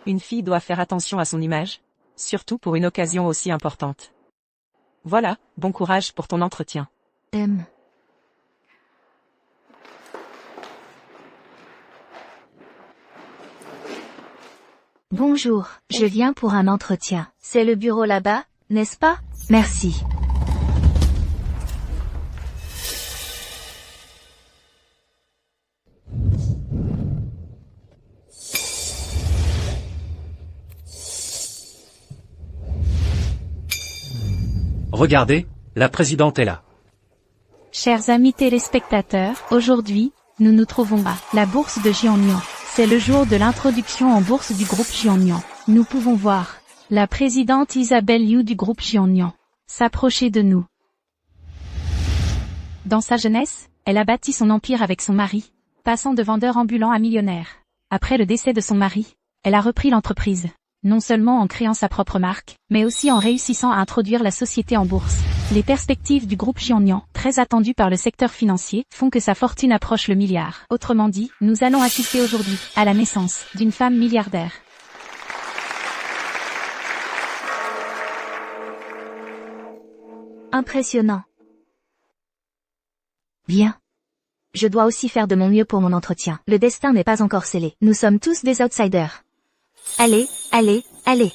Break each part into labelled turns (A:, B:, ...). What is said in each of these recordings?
A: Une fille doit faire attention à son image, surtout pour une occasion aussi importante. Voilà, bon courage pour ton entretien.
B: Bonjour, je viens pour un entretien. C'est le bureau là-bas, n'est-ce pas? Merci.
C: Regardez, la présidente est là.
D: Chers amis téléspectateurs, aujourd'hui, nous nous trouvons à la bourse de Jiangnan. C'est le jour de l'introduction en bourse du groupe Jiangnan. Nous pouvons voir la présidente Isabelle Liu du groupe Jiangnan s'approcher de nous. Dans sa jeunesse, elle a bâti son empire avec son mari, passant de vendeur ambulant à millionnaire. Après le décès de son mari, elle a repris l'entreprise, non seulement en créant sa propre marque, mais aussi en réussissant à introduire la société en bourse. Les perspectives du groupe Jiangnan, très attendues par le secteur financier, font que sa fortune approche le milliard. Autrement dit, nous allons assister aujourd'hui à la naissance d'une femme milliardaire.
B: Impressionnant. Bien. Je dois aussi faire de mon mieux pour mon entretien. Le destin n'est pas encore scellé. Nous sommes tous des outsiders. Allez, allez, allez.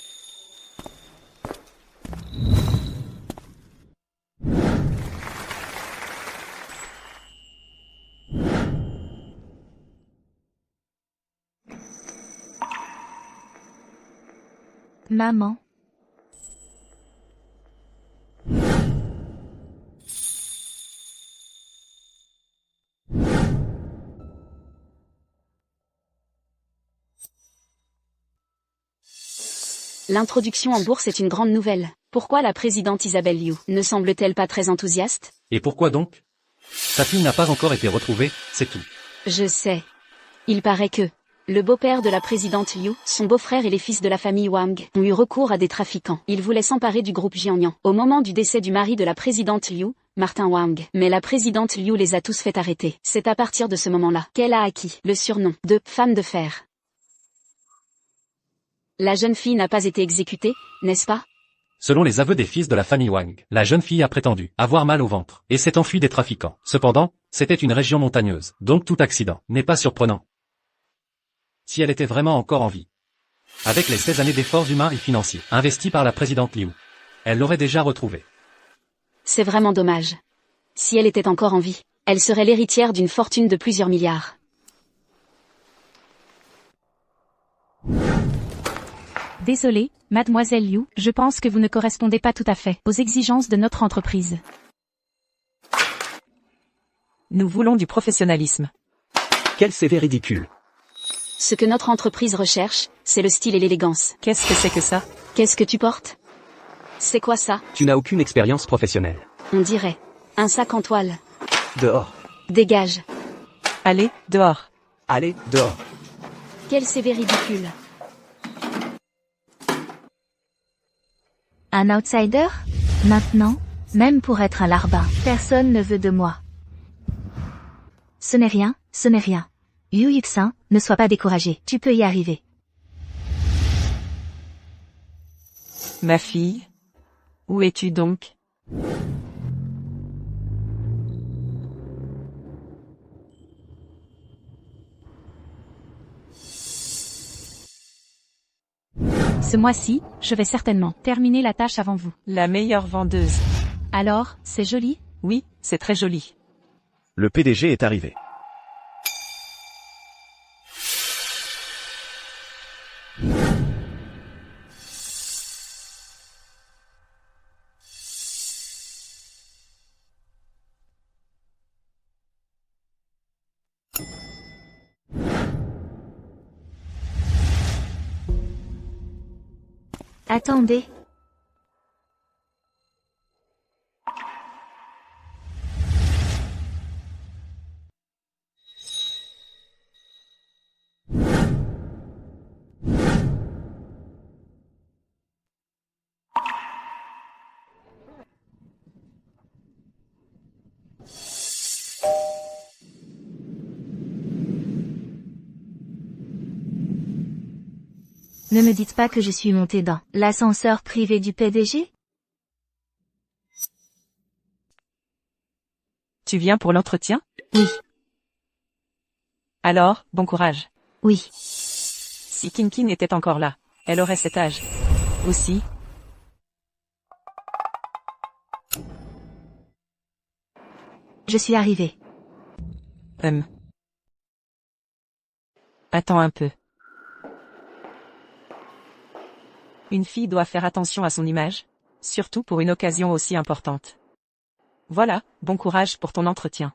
B: Maman.
E: L'introduction en bourse est une grande nouvelle. Pourquoi la présidente Isabelle Liu ne semble-t-elle pas très enthousiaste?
C: Et pourquoi donc? Sa fille n'a pas encore été retrouvée, c'est tout.
E: Je sais. Il paraît que le beau-père de la présidente Liu, son beau-frère et les fils de la famille Wang ont eu recours à des trafiquants. Ils voulaient s'emparer du groupe Jiangnan au moment du décès du mari de la présidente Liu, Martin Wang. Mais la présidente Liu les a tous fait arrêter. C'est à partir de ce moment-là qu'elle a acquis le surnom de « femme de fer ». La jeune fille n'a pas été exécutée, n'est-ce pas?
C: Selon les aveux des fils de la famille Wang, la jeune fille a prétendu avoir mal au ventre et s'est enfuie des trafiquants. Cependant, c'était une région montagneuse, donc tout accident n'est pas surprenant. Si elle était vraiment encore en vie. Avec les 16 années d'efforts humains et financiers investis par la présidente Liu, elle l'aurait déjà retrouvée.
E: C'est vraiment dommage. Si elle était encore en vie, elle serait l'héritière d'une fortune de plusieurs milliards.
D: Désolée, mademoiselle Liu, je pense que vous ne correspondez pas tout à fait aux exigences de notre entreprise.
A: Nous voulons du professionnalisme.
F: Quel CV ridicule.
E: Ce que notre entreprise recherche, c'est le style et l'élégance.
A: Qu'est-ce que c'est que ça?
E: Qu'est-ce que tu portes? C'est quoi ça?
F: Tu n'as aucune expérience professionnelle.
E: On dirait un sac en toile.
F: Dehors.
E: Dégage.
A: Allez, dehors.
F: Allez, dehors.
E: Quel CV ridicule.
B: Un outsider? Maintenant, même pour être un larbin, personne ne veut de moi. Ce n'est rien, ce n'est rien. Yu Yuxin, ne sois pas découragé, tu peux y arriver.
A: Ma fille? Où es-tu donc?
D: Ce mois-ci, je vais certainement terminer la tâche avant vous.
A: La meilleure vendeuse.
D: Alors, c'est joli?
A: Oui, c'est très joli.
G: Le PDG est arrivé.
B: Attendez. Ne me dites pas que je suis montée dans l'ascenseur privé du PDG?
A: Tu viens pour l'entretien?
B: Oui,
A: Alors, bon courage.
B: oui.
A: Si Kinkin était encore là, elle aurait cet âge. Aussi.
B: Je suis arrivée.
A: Attends un peu. Une fille doit faire attention à son image, surtout pour une occasion aussi importante. Voilà, bon courage pour ton entretien.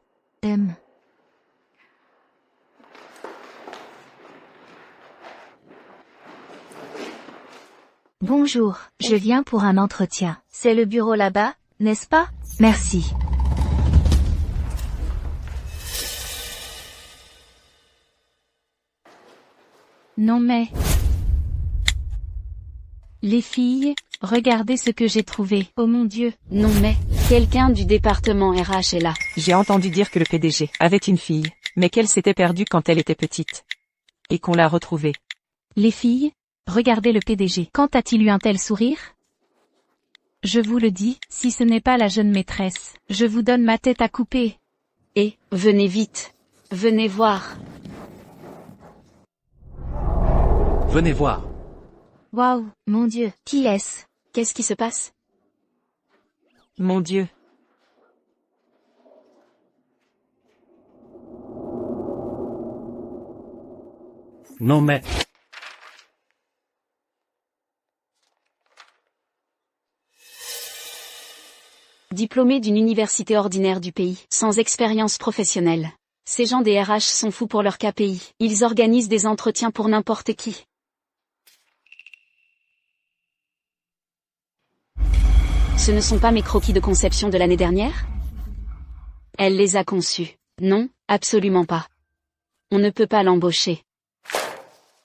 B: Bonjour, je viens pour un entretien. C'est le bureau là-bas, n'est-ce pas? Merci.
D: Non mais... Les filles, regardez ce que j'ai trouvé. Oh mon Dieu.
E: Non mais, quelqu'un du département RH est là.
A: J'ai entendu dire que le PDG avait une fille, mais qu'elle s'était perdue quand elle était petite. Et qu'on l'a retrouvée.
D: Les filles, regardez le PDG. Quand a-t-il eu un tel sourire? Je vous le dis, si ce n'est pas la jeune maîtresse, je vous donne ma tête à couper.
E: Et, venez vite. Venez voir.
C: Venez voir.
B: Waouh, mon Dieu, qui est-ce?
E: Qu'est-ce qui se passe?
A: Mon Dieu.
C: Non mais...
E: Diplômés d'une université ordinaire du pays, sans expérience professionnelle. Ces gens des RH sont fous pour leur KPI. Ils organisent des entretiens pour n'importe qui. Ce ne sont pas mes croquis de conception de l'année dernière? Elle les a conçus. Non, absolument pas. On ne peut pas l'embaucher.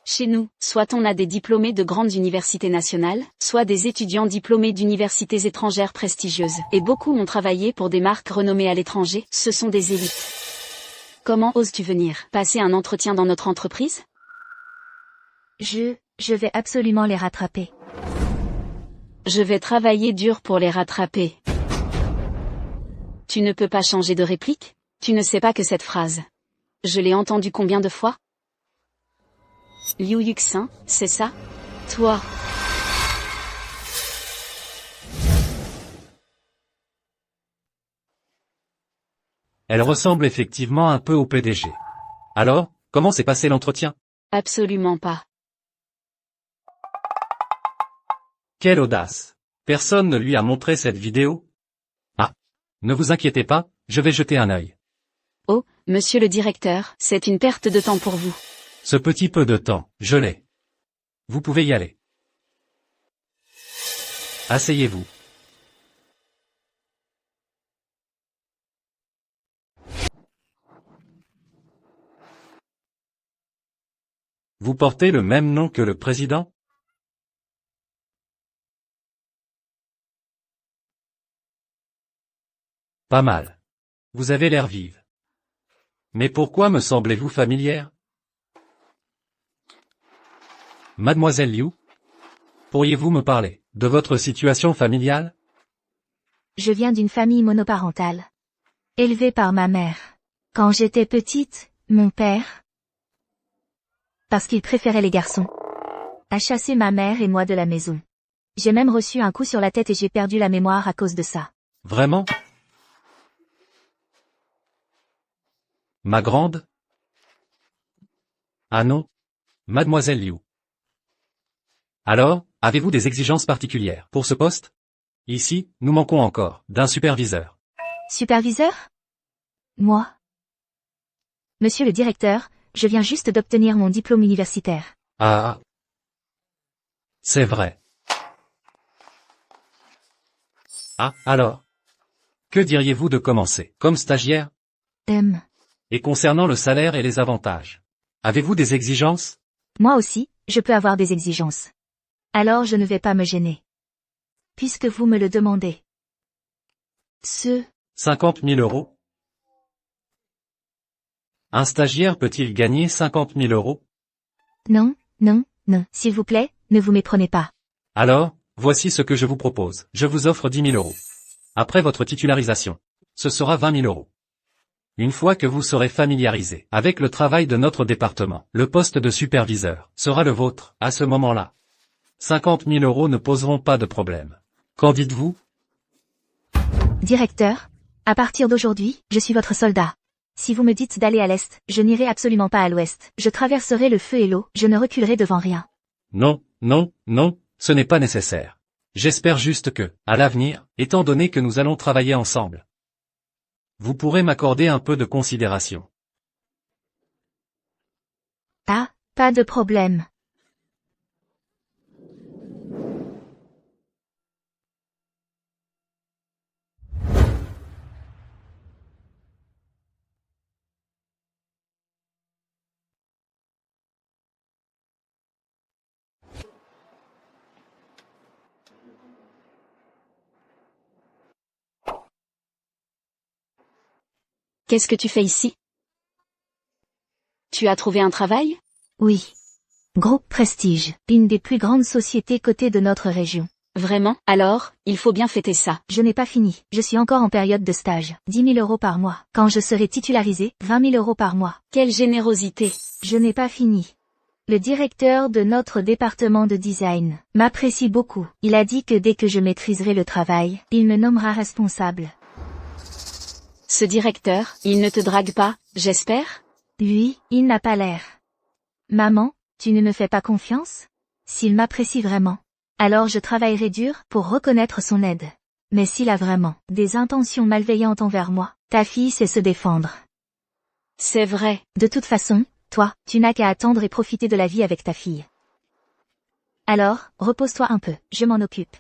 E: Chez nous, soit on a des diplômés de grandes universités nationales, soit des étudiants diplômés d'universités étrangères prestigieuses. Et beaucoup ont travaillé pour des marques renommées à l'étranger, ce sont des élites. Comment oses-tu venir passer un entretien dans notre entreprise?
B: Je vais absolument les rattraper.
E: Je vais travailler dur pour les rattraper. Tu ne peux pas changer de réplique? Tu ne sais pas que cette phrase. Je l'ai entendue combien de fois? Liu Yuxin, c'est ça? Toi.
C: Elle ressemble effectivement un peu au PDG. Alors, comment s'est passé l'entretien?
E: Absolument pas.
C: Quelle audace! Personne ne lui a montré cette vidéo? Ah! Ne vous inquiétez pas, je vais jeter un œil.
E: Oh, monsieur le directeur, c'est une perte de temps pour vous.
C: Ce petit peu de temps, je l'ai. Vous pouvez y aller. Asseyez-vous. Vous portez le même nom que le président? Pas mal. Vous avez l'air vive. Mais pourquoi me semblez-vous familière? Mademoiselle Liu? Pourriez-vous me parler de votre situation familiale?
B: Je viens d'une famille monoparentale. Élevée par ma mère. Quand j'étais petite, mon père, parce qu'il préférait les garçons, a chassé ma mère et moi de la maison. J'ai même reçu un coup sur la tête et j'ai perdu la mémoire à cause de ça.
C: Vraiment? Ma grande? Ah non, Mademoiselle Liu. Alors, avez-vous des exigences particulières pour ce poste? Ici, nous manquons encore d'un superviseur.
B: Superviseur? Moi? Monsieur le directeur, je viens juste d'obtenir mon diplôme universitaire.
C: Ah. C'est vrai. Ah, alors. Que diriez-vous de commencer comme stagiaire? Et concernant le salaire et les avantages, avez-vous des exigences?
B: Moi aussi, je peux avoir des exigences. Alors je ne vais pas me gêner. Puisque vous me le demandez.
C: 50 000 euros? Un stagiaire peut-il gagner 50 000 euros?
B: Non, non, non, s'il vous plaît, Ne vous méprenez pas.
C: Alors, voici ce que je vous propose. Je vous offre 10 000 euros. Après votre titularisation, ce sera 20 000 euros. Une fois que vous serez familiarisé avec le travail de notre département, le poste de superviseur sera le vôtre. À ce moment-là, 50 000 euros ne poseront pas de problème. Qu'en dites-vous?
B: Directeur, à partir d'aujourd'hui, je suis votre soldat. Si vous me dites d'aller à l'est, je n'irai absolument pas à l'ouest. Je traverserai le feu et l'eau, je ne reculerai devant rien.
C: Non, non, non, ce n'est pas nécessaire. J'espère juste que, à l'avenir, étant donné que nous allons travailler ensemble, vous pourrez m'accorder un peu de considération.
B: Ah, pas de problème.
E: Qu'est-ce que tu fais ici? Tu as trouvé un travail?
B: Oui. Groupe Prestige, une des plus grandes sociétés cotées de notre région.
E: Vraiment? Alors, il faut bien fêter ça.
B: Je n'ai pas fini, je suis encore en période de stage. 10 000 euros par mois. Quand je serai titularisé, 20 000 euros par mois.
E: Quelle générosité!
B: Je n'ai pas fini. Le directeur de notre département de design m'apprécie beaucoup. Il a dit que dès que je maîtriserai le travail, il me nommera responsable.
E: Ce directeur, il ne te drague pas, j'espère?
B: Lui, il n'a pas l'air. Maman, tu ne me fais pas confiance? S'il m'apprécie vraiment, alors je travaillerai dur pour reconnaître son aide. Mais s'il a vraiment des intentions malveillantes envers moi, ta fille sait se défendre.
E: C'est vrai.
B: De toute façon, toi, tu n'as qu'à attendre et profiter de la vie avec ta fille. Alors, repose-toi un peu, je m'en occupe.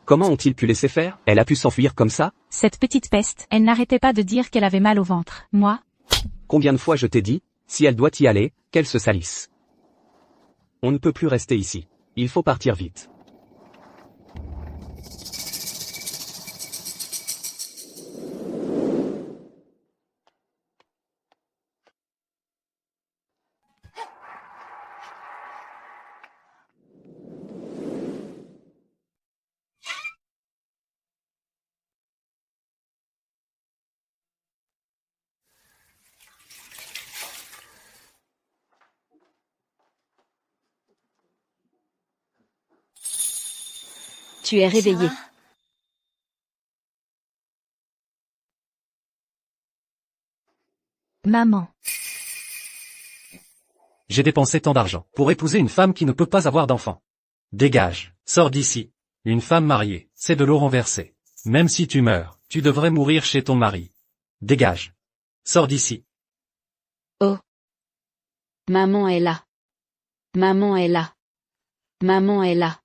F: Comment ont-ils pu laisser faire? Elle a pu s'enfuir comme ça?
D: Cette petite peste, elle n'arrêtait pas de dire qu'elle avait mal au ventre. Moi,
F: Combien de fois je t'ai dit, si elle doit y aller, qu'elle se salisse. On ne peut plus rester ici. Il faut partir vite.
E: Tu es réveillé.
B: Maman.
C: J'ai dépensé tant d'argent pour épouser une femme qui ne peut pas avoir d'enfant. Dégage, sors d'ici. Une femme mariée, c'est de l'eau renversée. Même si tu meurs, tu devrais mourir chez ton mari. Dégage. Sors d'ici.
E: Oh. Maman est là. Maman est là. Maman est là.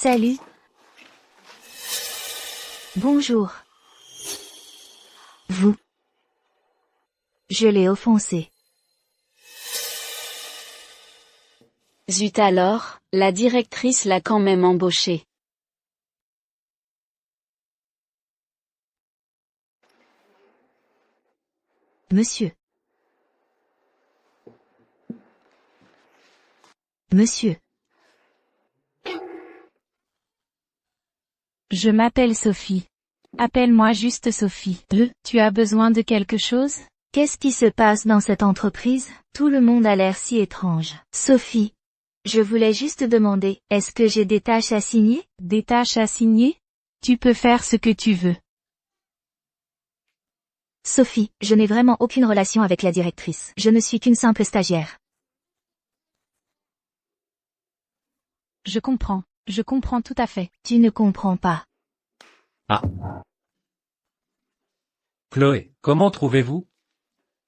B: Salut. Bonjour. Vous. Je l'ai offensé.
E: Zut alors, la directrice l'a quand même embauché.
B: Monsieur. Monsieur.
D: je m'appelle Sophie. Appelle-moi juste Sophie. Tu as besoin de quelque chose?
B: Qu'est-ce qui se passe dans cette entreprise? Tout le monde a l'air si étrange. Sophie. Je voulais juste demander, est-ce que j'ai des tâches à signer?
D: Des tâches à signer? Tu peux faire ce que tu veux.
B: Sophie, je n'ai vraiment aucune relation avec la directrice. Je ne suis qu'une simple stagiaire.
D: Je comprends tout à fait.
B: Tu ne comprends pas.
C: Ah. Chloé, comment trouvez-vous?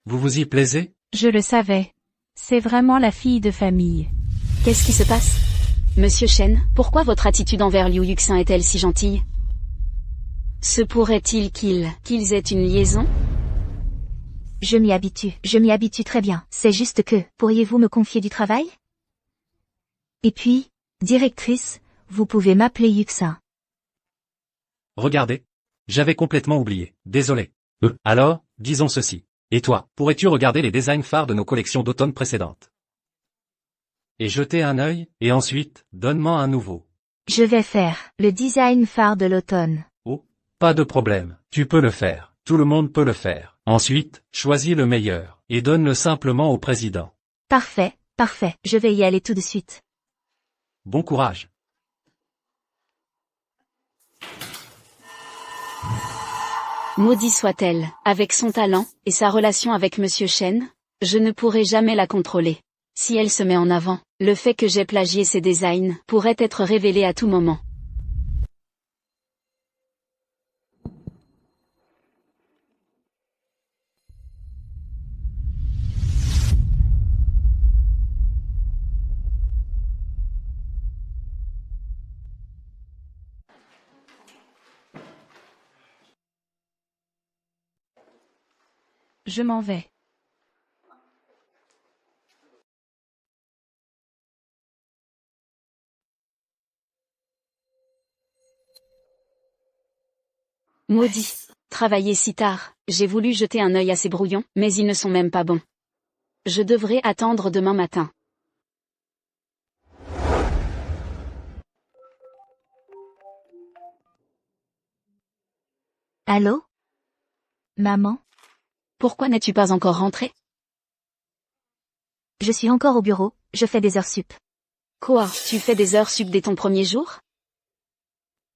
C: Vous vous y plaisez?
D: Je le savais. C'est vraiment la fille de famille.
E: Qu'est-ce qui se passe? Monsieur Shen, pourquoi votre attitude envers Liu Yuxin est-elle si gentille? Se pourrait-il qu'ils aient une liaison?
B: Je m'y habitue très bien. C'est juste que, pourriez-vous me confier du travail? Et puis, directrice, vous pouvez m'appeler Yuxin.
C: Regardez. J'avais complètement oublié. Désolé. Alors, disons ceci. Et toi, pourrais-tu regarder les designs phares de nos collections d'automne précédentes? Et jeter un œil, et ensuite, donne-moi un nouveau.
B: Je vais faire le design phare de l'automne.
C: Oh, pas de problème. Tu peux le faire. Tout le monde peut le faire. Ensuite, choisis le meilleur, et donne-le simplement au président.
B: Parfait, parfait. Je vais y aller tout de suite.
C: Bon courage.
E: Maudit soit-elle, avec son talent, et sa relation avec Monsieur Shen, je ne pourrai jamais la contrôler. Si elle se met en avant, le fait que j'ai plagié ses designs pourrait être révélé à tout moment.
D: Je m'en vais.
E: Maudit. Travailler si tard, j'ai voulu jeter un œil à ces brouillons, mais ils ne sont même pas bons. Je devrais attendre demain matin.
B: Allô? Maman?
E: Pourquoi n'es-tu pas encore rentrée?
B: Je suis encore au bureau, je fais des heures sup.
E: Quoi, tu fais des heures sup dès ton premier jour?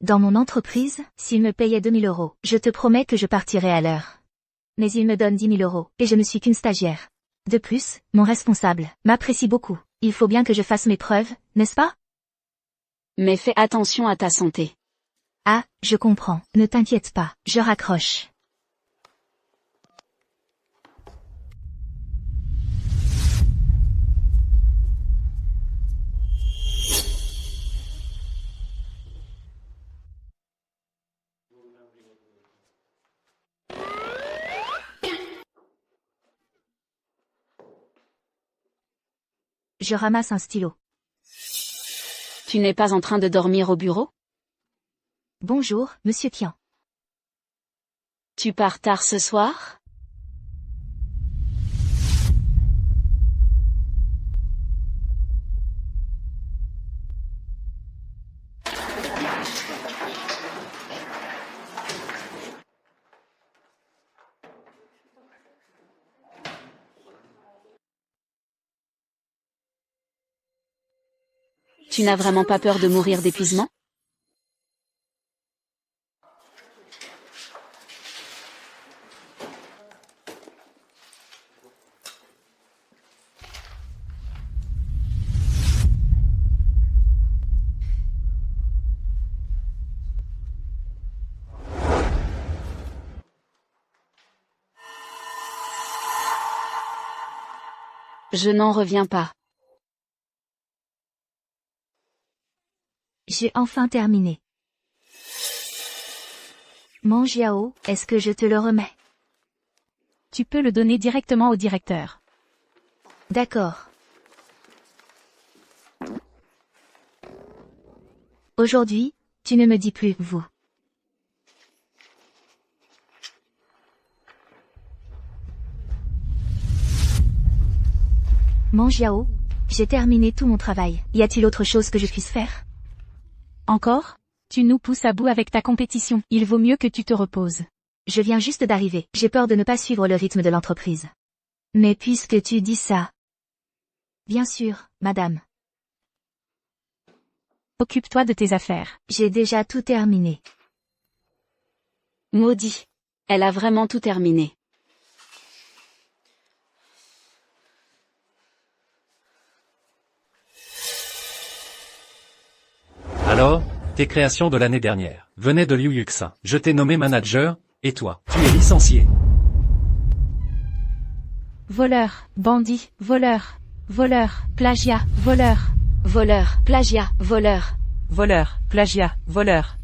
B: Dans mon entreprise, s'ils me payaient 2000 €, je te promets que je partirais à l'heure. Mais ils me donnent 10 000 €, et je ne suis qu'une stagiaire. De plus, mon responsable m'apprécie beaucoup. Il faut bien que je fasse mes preuves, n'est-ce pas?
E: Mais fais attention à ta santé.
B: Ah, je comprends. Ne t'inquiète pas, je raccroche. Je ramasse un stylo.
E: Tu n'es pas en train de dormir au bureau?
B: Bonjour, monsieur Tian.
E: Tu pars tard ce soir? Tu n'as vraiment pas peur de mourir d'épuisement? Je n'en reviens pas.
B: J'ai enfin terminé. Mon Jiao, est-ce que je te le remets?
D: Tu peux le donner directement au directeur.
B: D'accord. Aujourd'hui, tu ne me dis plus vous. Mon Jiao, j'ai terminé tout mon travail. Y a-t-il autre chose que je puisse faire?
D: Encore? Tu nous pousses à bout avec ta compétition. Il vaut mieux que tu te reposes.
B: Je viens juste d'arriver. J'ai peur de ne pas suivre le rythme de l'entreprise. Mais puisque tu dis ça... Bien sûr, madame.
D: Occupe-toi de tes affaires.
B: J'ai déjà tout terminé.
E: Maudit. Elle a vraiment tout terminé.
C: Alors, tes créations de l'année dernière venaient de Liu Yuxin. Je t'ai nommé manager, Et toi, tu es licencié.
D: Voleur, bandit, voleur, voleur, plagiat, voleur.
E: Voleur, plagiat, voleur.
A: Voleur, plagiat, voleur.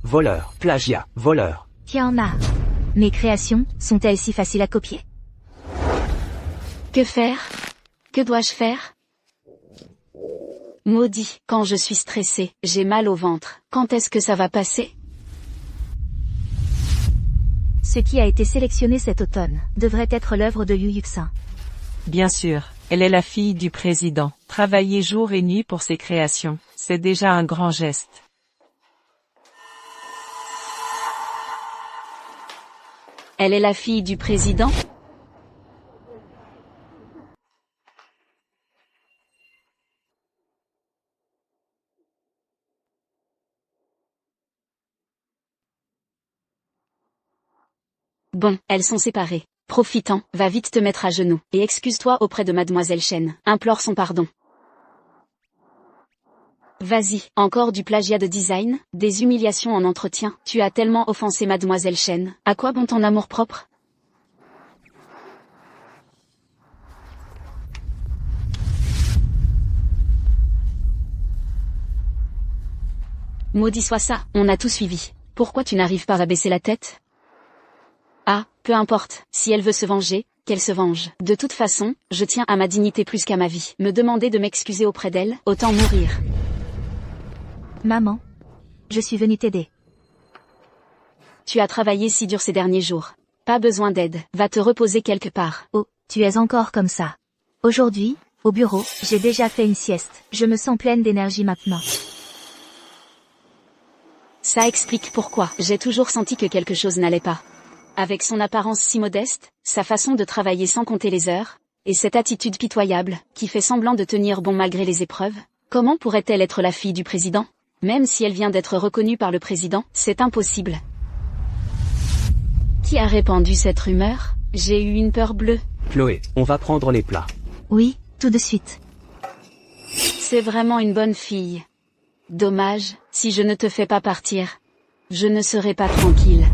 F: Voleur, plagiat, voleur.
B: Qui en a? Mes créations sont-elles si faciles à copier?
E: Que faire? Que dois-je faire? Maudit, quand je suis stressé, j'ai mal au ventre. Quand est-ce que ça va passer?
B: Ce qui a été sélectionné cet automne devrait être l'œuvre de Liu Yuxin.
A: Bien sûr, elle est la fille du président. Travailler jour et nuit pour ses créations, c'est déjà un grand geste.
E: Elle est la fille du président? Bon, elles sont séparées. Profitant, va vite te mettre à genoux, et excuse-toi auprès de mademoiselle Chen. Implore son pardon. Vas-y, encore du plagiat de design, des humiliations en entretien. Tu as tellement offensé mademoiselle Chen. À quoi bon ton amour-propre? Maudit soit ça, on a tout suivi. Pourquoi tu n'arrives pas à baisser la tête? Ah, peu importe, si elle veut se venger, qu'elle se venge. De toute façon, je tiens à ma dignité plus qu'à ma vie. Me demander de m'excuser auprès d'elle, autant mourir.
B: Maman, je suis venue t'aider.
E: Tu as travaillé si dur ces derniers jours. Pas besoin d'aide, va te reposer quelque part.
B: Oh, tu es encore comme ça. Aujourd'hui, au bureau, j'ai déjà fait une sieste. Je me sens pleine d'énergie maintenant.
E: Ça explique pourquoi. J'ai toujours senti que quelque chose n'allait pas. Avec son apparence si modeste, sa façon de travailler sans compter les heures, et cette attitude pitoyable, qui fait semblant de tenir bon malgré les épreuves, comment pourrait-elle être la fille du président? Même si elle vient d'être reconnue par le président, c'est impossible. Qui a répandu cette rumeur? J'ai eu une peur bleue.
F: Chloé, on va prendre les plats.
B: Oui, tout de suite.
E: C'est vraiment une bonne fille. Dommage, si je ne te fais pas partir, je ne serai pas tranquille.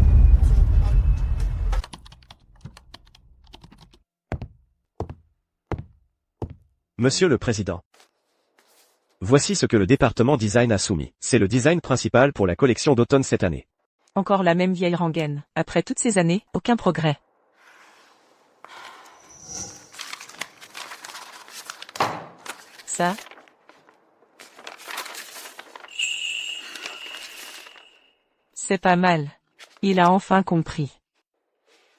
G: Monsieur le Président. Voici ce que le département design a soumis. C'est le design principal pour la collection d'automne cette année.
A: Encore la même vieille rengaine. Après toutes ces années, aucun progrès. Ça? C'est pas mal. Il a enfin compris.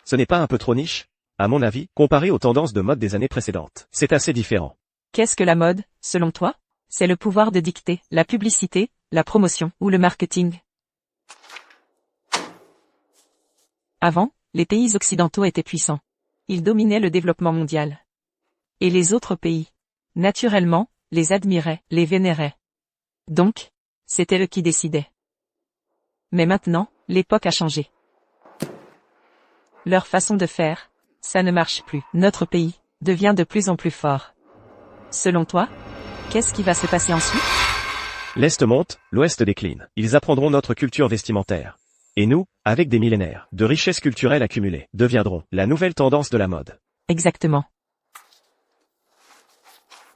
G: Ce n'est pas un peu trop niche? À mon avis, comparé aux tendances de mode des années précédentes, c'est assez différent.
A: Qu'est-ce que la mode, selon toi? C'est le pouvoir de dicter, la publicité, la promotion ou le marketing. Avant, les pays occidentaux étaient puissants. Ils dominaient le développement mondial. Et les autres pays, naturellement, les admiraient, les vénéraient. Donc, c'était eux qui décidaient. Mais maintenant, l'époque a changé. Leur façon de faire, ça ne marche plus. Notre pays devient de plus en plus fort. Selon toi, qu'est-ce qui va se passer ensuite?
G: L'Est monte, l'Ouest décline. Ils apprendront notre culture vestimentaire. Et nous, avec des millénaires de richesses culturelles accumulées, deviendrons la nouvelle tendance de la mode.
A: Exactement.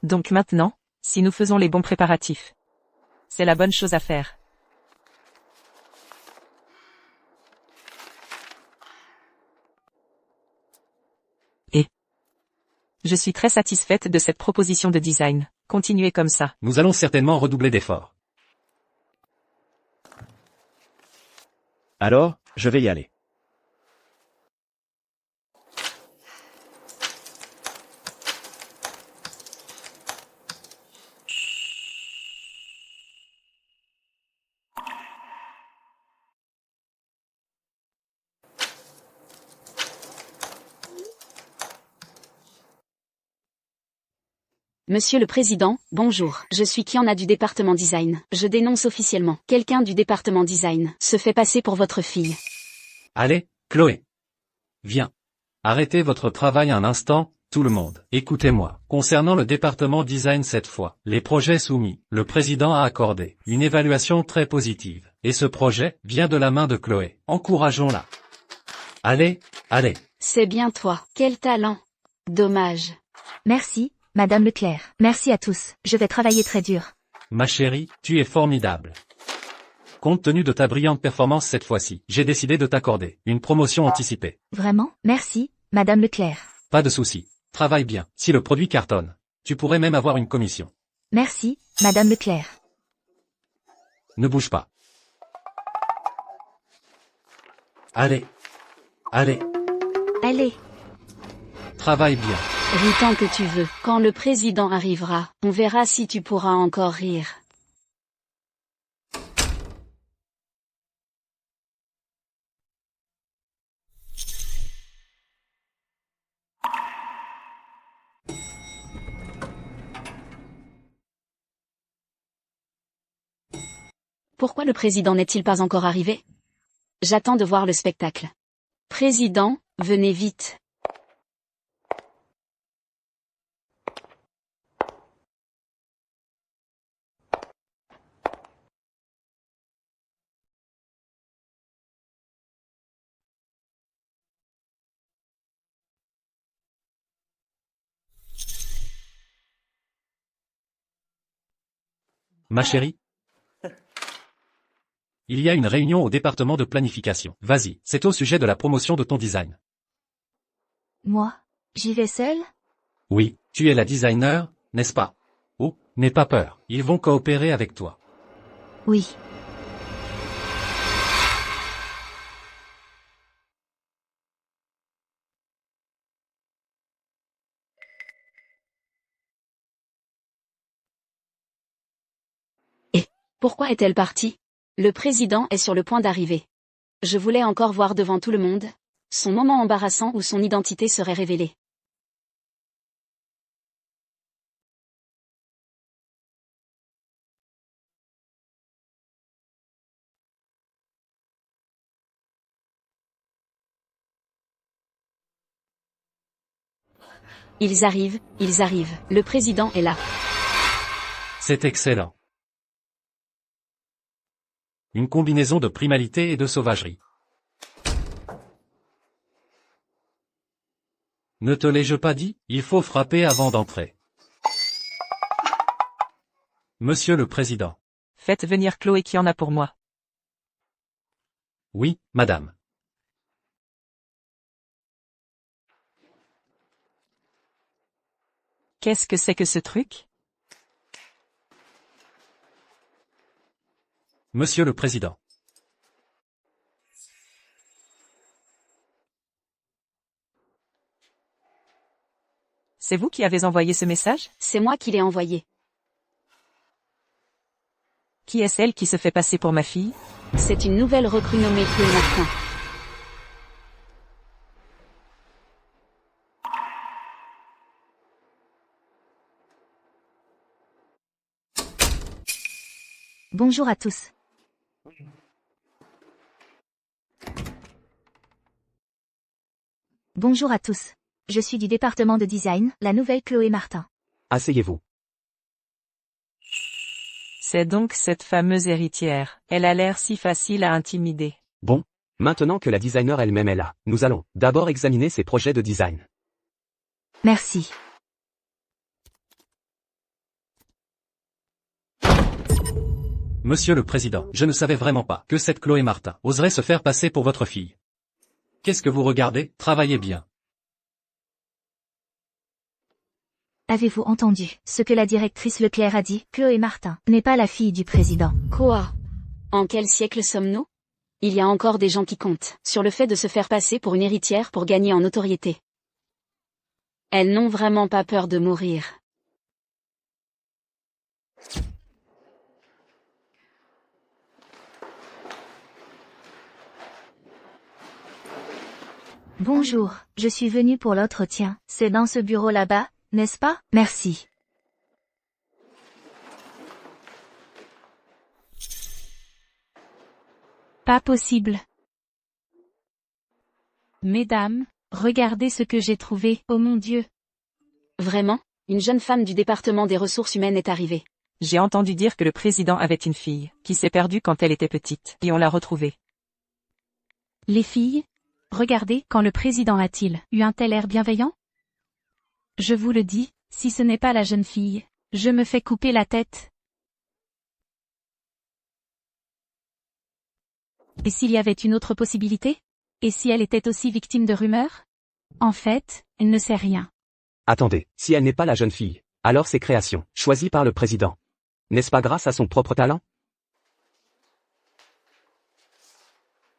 A: Donc maintenant, si nous faisons les bons préparatifs, c'est la bonne chose à faire. Et je suis très satisfaite de cette proposition de design. Continuez comme ça.
C: Nous allons certainement redoubler d'efforts.
G: Alors, je vais y aller.
E: Monsieur le Président, bonjour. Je suis Kiana du département design. Je dénonce officiellement. Quelqu'un du département design se fait passer pour votre fille.
C: Allez, Chloé. Viens. Arrêtez votre travail un instant, tout le monde. Écoutez-moi. Concernant le département design cette fois, les projets soumis, le président a accordé une évaluation très positive. Et ce projet vient de la main de Chloé. Encourageons-la. Allez, allez.
E: C'est bien toi. Quel talent. Dommage.
B: Merci, Madame Leclerc. Merci à tous. Je vais travailler très dur.
C: Ma chérie, tu es formidable. Compte tenu de ta brillante performance cette fois-ci, j'ai décidé de t'accorder une promotion anticipée.
B: Vraiment? Merci, Madame Leclerc.
C: Pas de souci. Travaille bien. Si le produit cartonne, tu pourrais même avoir une commission.
B: Merci, Madame Leclerc.
C: Ne bouge pas. Allez. Allez.
B: Allez.
C: Travaille bien.
E: Ris tant que tu veux. Quand le président arrivera, on verra si tu pourras encore rire. Pourquoi le président n'est-il pas encore arrivé? J'attends de voir le spectacle. Président, venez vite.
C: Ma chérie? Il y a une réunion au département de planification. Vas-y, c'est au sujet de la promotion de ton design.
B: Moi? J'y vais seule?
C: Oui, tu es la designer, n'est-ce pas? Oh, n'aie pas peur, ils vont coopérer avec toi.
B: Oui.
E: Pourquoi est-elle partie? Le président est sur le point d'arriver. Je voulais encore voir devant tout le monde son moment embarrassant où son identité serait révélée. Ils arrivent, ils arrivent. Le président est là.
C: C'est excellent. Une combinaison de primalité et de sauvagerie. Ne te l'ai-je pas dit? Il faut frapper avant d'entrer. Monsieur le Président.
A: Faites venir Chloé qui en a pour moi.
C: Oui, madame.
A: Qu'est-ce que c'est que ce truc?
C: Monsieur le Président.
A: C'est vous qui avez envoyé ce message?
E: C'est moi qui l'ai envoyé.
A: Qui est celle qui se fait passer pour ma fille?
E: C'est une nouvelle recrue nommée Chloé Martin.
B: Bonjour à tous. Bonjour à tous. Je suis du département de design, la nouvelle Chloé Martin.
F: Asseyez-vous.
A: C'est donc cette fameuse héritière. Elle a l'air si facile à intimider.
F: Bon, maintenant que la designer elle-même est là, nous allons d'abord examiner ses projets de design.
B: Merci.
C: Monsieur le Président, je ne savais vraiment pas que cette Chloé Martin oserait se faire passer pour votre fille. Qu'est-ce que vous regardez? Travaillez bien.
B: Avez-vous entendu ce que la directrice Leclerc a dit? Chloé Martin n'est pas la fille du président.
E: Quoi? En quel siècle sommes-nous? Il y a encore des gens qui comptent sur le fait de se faire passer pour une héritière pour gagner en notoriété. Elles n'ont vraiment pas peur de mourir.
B: Bonjour, je suis venue pour l'entretien. C'est dans ce bureau là-bas, n'est-ce pas? Merci.
D: Pas possible. Mesdames, regardez ce que j'ai trouvé, oh mon Dieu.
E: Vraiment? Une jeune femme du département des ressources humaines est arrivée.
A: J'ai entendu dire que le président avait une fille, qui s'est perdue quand elle était petite, et on l'a retrouvée.
D: Les filles? Regardez, quand le président a-t-il eu un tel air bienveillant? Je vous le dis, si ce n'est pas la jeune fille, je me fais couper la tête. Et s'il y avait une autre possibilité? Et si elle était aussi victime de rumeurs? En fait, elle ne sait rien.
F: Attendez, si elle n'est pas la jeune fille, alors c'est création, choisie par le président. N'est-ce pas grâce à son propre talent?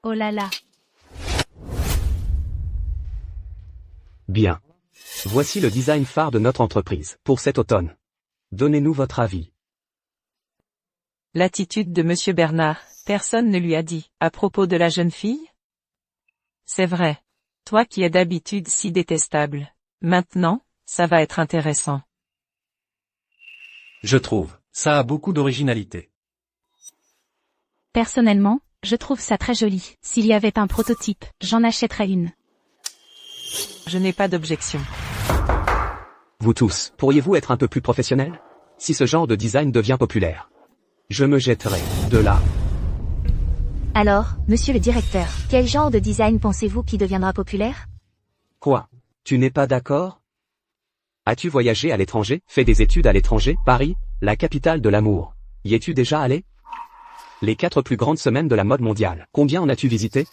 D: Oh là là.
F: Bien. Voici le design phare de notre entreprise pour cet automne. Donnez-nous votre avis.
A: L'attitude de Monsieur Bernard, personne ne lui a dit, à propos de la jeune fille? C'est vrai. Toi qui es d'habitude si détestable. Maintenant, ça va être intéressant.
C: Je trouve, ça a beaucoup d'originalité.
D: Personnellement, je trouve ça très joli. S'il y avait un prototype, j'en achèterais une.
A: Je n'ai pas d'objection.
F: Vous tous, pourriez-vous être un peu plus professionnels? Si ce genre de design devient populaire, je me jetterai de là.
B: Alors, monsieur le directeur, quel genre de design pensez-vous qui deviendra populaire?
F: Quoi? Tu n'es pas d'accord? As-tu voyagé à l'étranger, fait des études à l'étranger, Paris, la capitale de l'amour? Y es-tu déjà allé? Les 4 plus grandes semaines de la mode mondiale, combien en as-tu visité?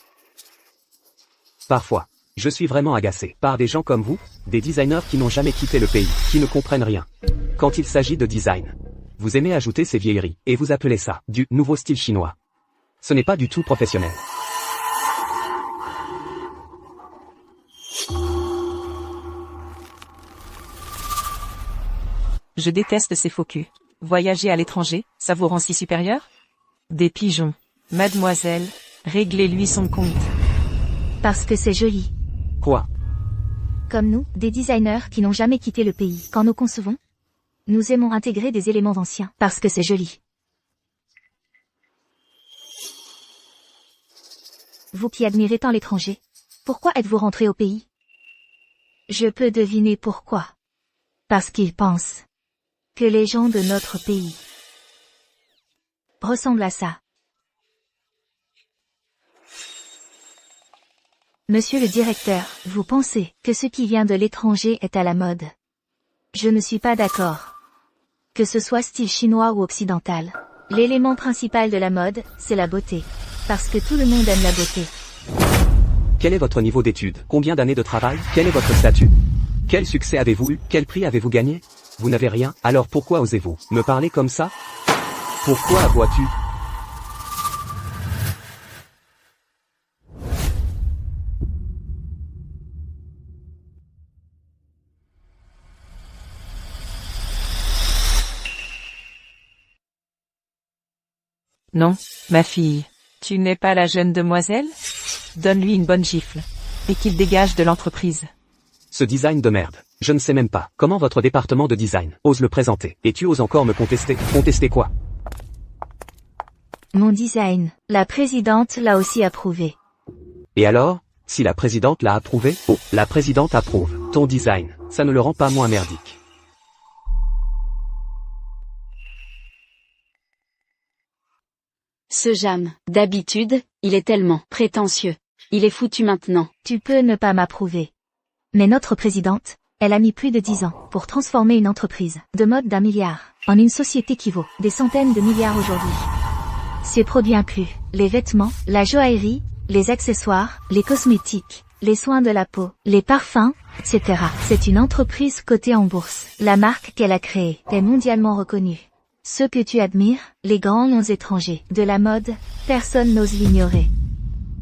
F: Parfois, je suis vraiment agacé par des gens comme vous, des designers qui n'ont jamais quitté le pays, qui ne comprennent rien. Quand il s'agit de design, vous aimez ajouter ces vieilleries, et vous appelez ça du nouveau style chinois. Ce n'est pas du tout professionnel.
A: Je déteste ces faux culs. Voyager à l'étranger, ça vous rend si supérieur? Des pigeons. Mademoiselle, réglez-lui son compte.
B: Parce que c'est joli.
F: Quoi?
B: Comme nous, des designers qui n'ont jamais quitté le pays. Quand nous concevons, nous aimons intégrer des éléments anciens. Parce que c'est joli. Vous qui admirez tant l'étranger, pourquoi êtes-vous rentré au pays? Je peux deviner pourquoi. Parce qu'ils pensent que les gens de notre pays ressemblent à ça. Monsieur le directeur, vous pensez que ce qui vient de l'étranger est à la mode? Je ne suis pas d'accord. Que ce soit style chinois ou occidental, l'élément principal de la mode, c'est la beauté. Parce que tout le monde aime la beauté.
F: Quel est votre niveau d'études? Combien d'années de travail? Quel est votre statut? Quel succès avez-vous eu? Quel prix avez-vous gagné? Vous n'avez rien, alors pourquoi osez-vous me parler comme ça? Pourquoi aboies-tu?
A: Non, ma fille. Tu n'es pas la jeune demoiselle? Donne-lui une bonne gifle. Et qu'il dégage de l'entreprise.
F: Ce design de merde. Je ne sais même pas comment votre département de design ose le présenter. Et tu oses encore me contester? Contester quoi?
B: Mon design, la présidente l'a aussi approuvé.
F: Et alors? Si la présidente l'a approuvé? Oh, la présidente approuve ton design. Ça ne le rend pas moins merdique.
E: Ce Jam, d'habitude, il est tellement prétentieux. Il est foutu maintenant.
B: Tu peux ne pas m'approuver. Mais notre présidente, elle a mis plus de 10 ans pour transformer une entreprise de mode d'1 milliard en une société qui vaut des centaines de milliards aujourd'hui. Ses produits incluent les vêtements, la joaillerie, les accessoires, les cosmétiques, les soins de la peau, les parfums, etc. C'est une entreprise cotée en bourse. La marque qu'elle a créée est mondialement reconnue. Ce que tu admires, les grands noms étrangers de la mode, personne n'ose l'ignorer.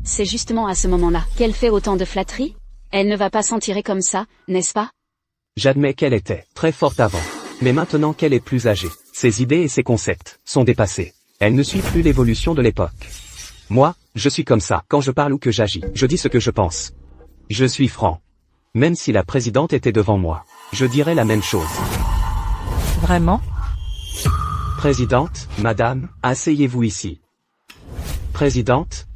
E: C'est justement à ce moment-là qu'elle fait autant de flatteries? Elle ne va pas s'en tirer comme ça, n'est-ce pas?
F: J'admets qu'elle était très forte avant. Mais maintenant qu'elle est plus âgée, ses idées et ses concepts sont dépassés. Elle ne suit plus l'évolution de l'époque. Moi, je suis comme ça. Quand je parle ou que j'agis, je dis ce que je pense. Je suis franc. Même si la présidente était devant moi, je dirais la même chose.
A: Vraiment?
F: Présidente, madame, asseyez-vous ici. Présidente,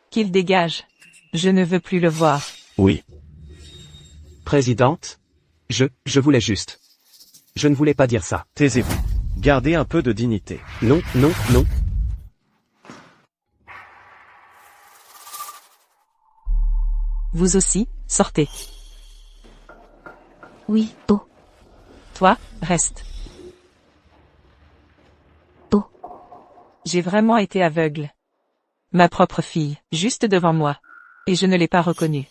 A: Qu'il dégage. Je ne veux plus le voir.
G: Oui.
F: Présidente, je voulais juste. Je ne voulais pas dire ça.
G: Taisez-vous. Gardez un peu de dignité.
F: Non, non, non.
A: Vous aussi, sortez.
B: Oui, oh,
A: Toi, reste.
B: Oh.
A: J'ai vraiment été aveugle. Ma propre fille, juste devant moi. Et je ne l'ai pas reconnue.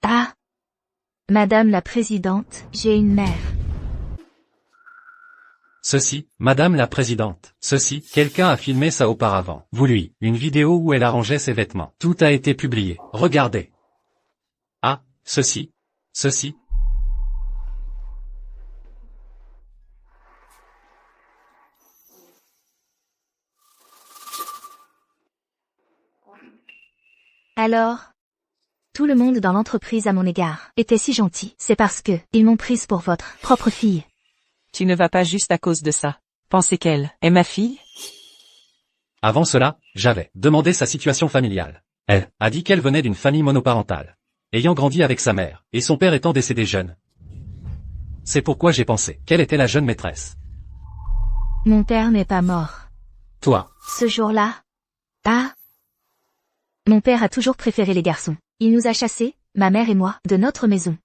B: ah. Madame la Présidente, j'ai une mère.
C: Ceci, Madame la Présidente. Ceci, quelqu'un a filmé ça auparavant. Vous lui, une vidéo où elle arrangeait ses vêtements. Tout a été publié. Regardez. Ah, ceci. Ceci.
B: Alors, tout le monde dans l'entreprise à mon égard était si gentil. C'est parce que ils m'ont prise pour votre propre fille.
A: Tu ne vas pas juste à cause de ça. Pensez qu'elle est ma fille?
C: Avant cela, j'avais demandé sa situation familiale. Elle a dit qu'elle venait d'une famille monoparentale, ayant grandi avec sa mère, et son père étant décédé jeune. C'est pourquoi j'ai pensé qu'elle était la jeune maîtresse.
B: Mon père n'est pas mort.
C: Toi,
B: Ce jour-là, ah. Mon père a toujours préféré les garçons. Il nous a chassés, ma mère et moi, de notre maison.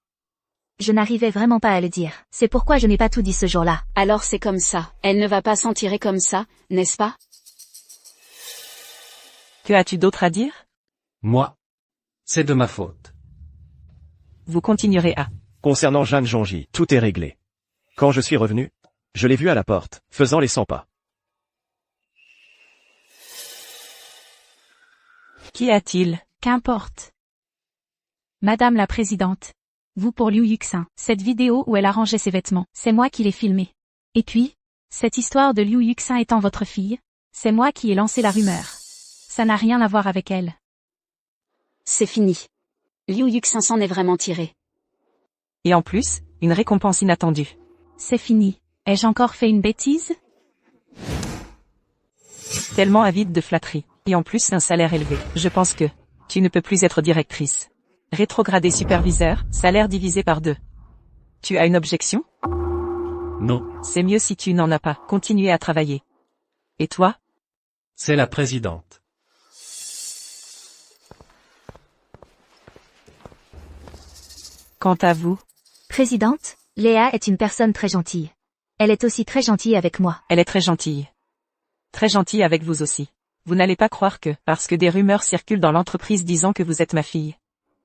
B: Je n'arrivais vraiment pas à le dire. C'est pourquoi je n'ai pas tout dit ce jour-là.
E: Alors c'est comme ça. Elle ne va pas s'en tirer comme ça, n'est-ce pas?
A: Que as-tu d'autre à dire?
C: moi, c'est de ma faute.
A: Vous continuerez à.
G: Concernant Jeanne Jongy, tout est réglé. Quand je suis revenu, je l'ai vue à la porte, faisant les 100 pas.
A: Qu'y a-t-il?
D: Qu'importe. Madame la Présidente. Vous pour Liu Yuxin. Cette vidéo où elle arrangeait ses vêtements, c'est moi qui l'ai filmée. Et puis, cette histoire de Liu Yuxin étant votre fille, c'est moi qui ai lancé la rumeur. Ça n'a rien à voir avec elle.
E: C'est fini. Liu Yuxin s'en est vraiment tiré.
A: Et en plus, une récompense inattendue.
D: C'est fini. Ai-je encore fait une bêtise?
A: Tellement avide de flatterie. Et en plus un salaire élevé. Je pense que tu ne peux plus être directrice. Rétrogradé superviseur, salaire divisé par 2. Tu as une objection?
C: Non,
A: C'est mieux si tu n'en as pas. Continuez à travailler. Et toi?
C: c'est la présidente.
A: Quant à vous,
B: Présidente, Léa est une personne très gentille. Elle est aussi très gentille avec moi.
A: elle est très gentille. Très gentille avec vous aussi. Vous n'allez pas croire que, parce que des rumeurs circulent dans l'entreprise disant que vous êtes ma fille.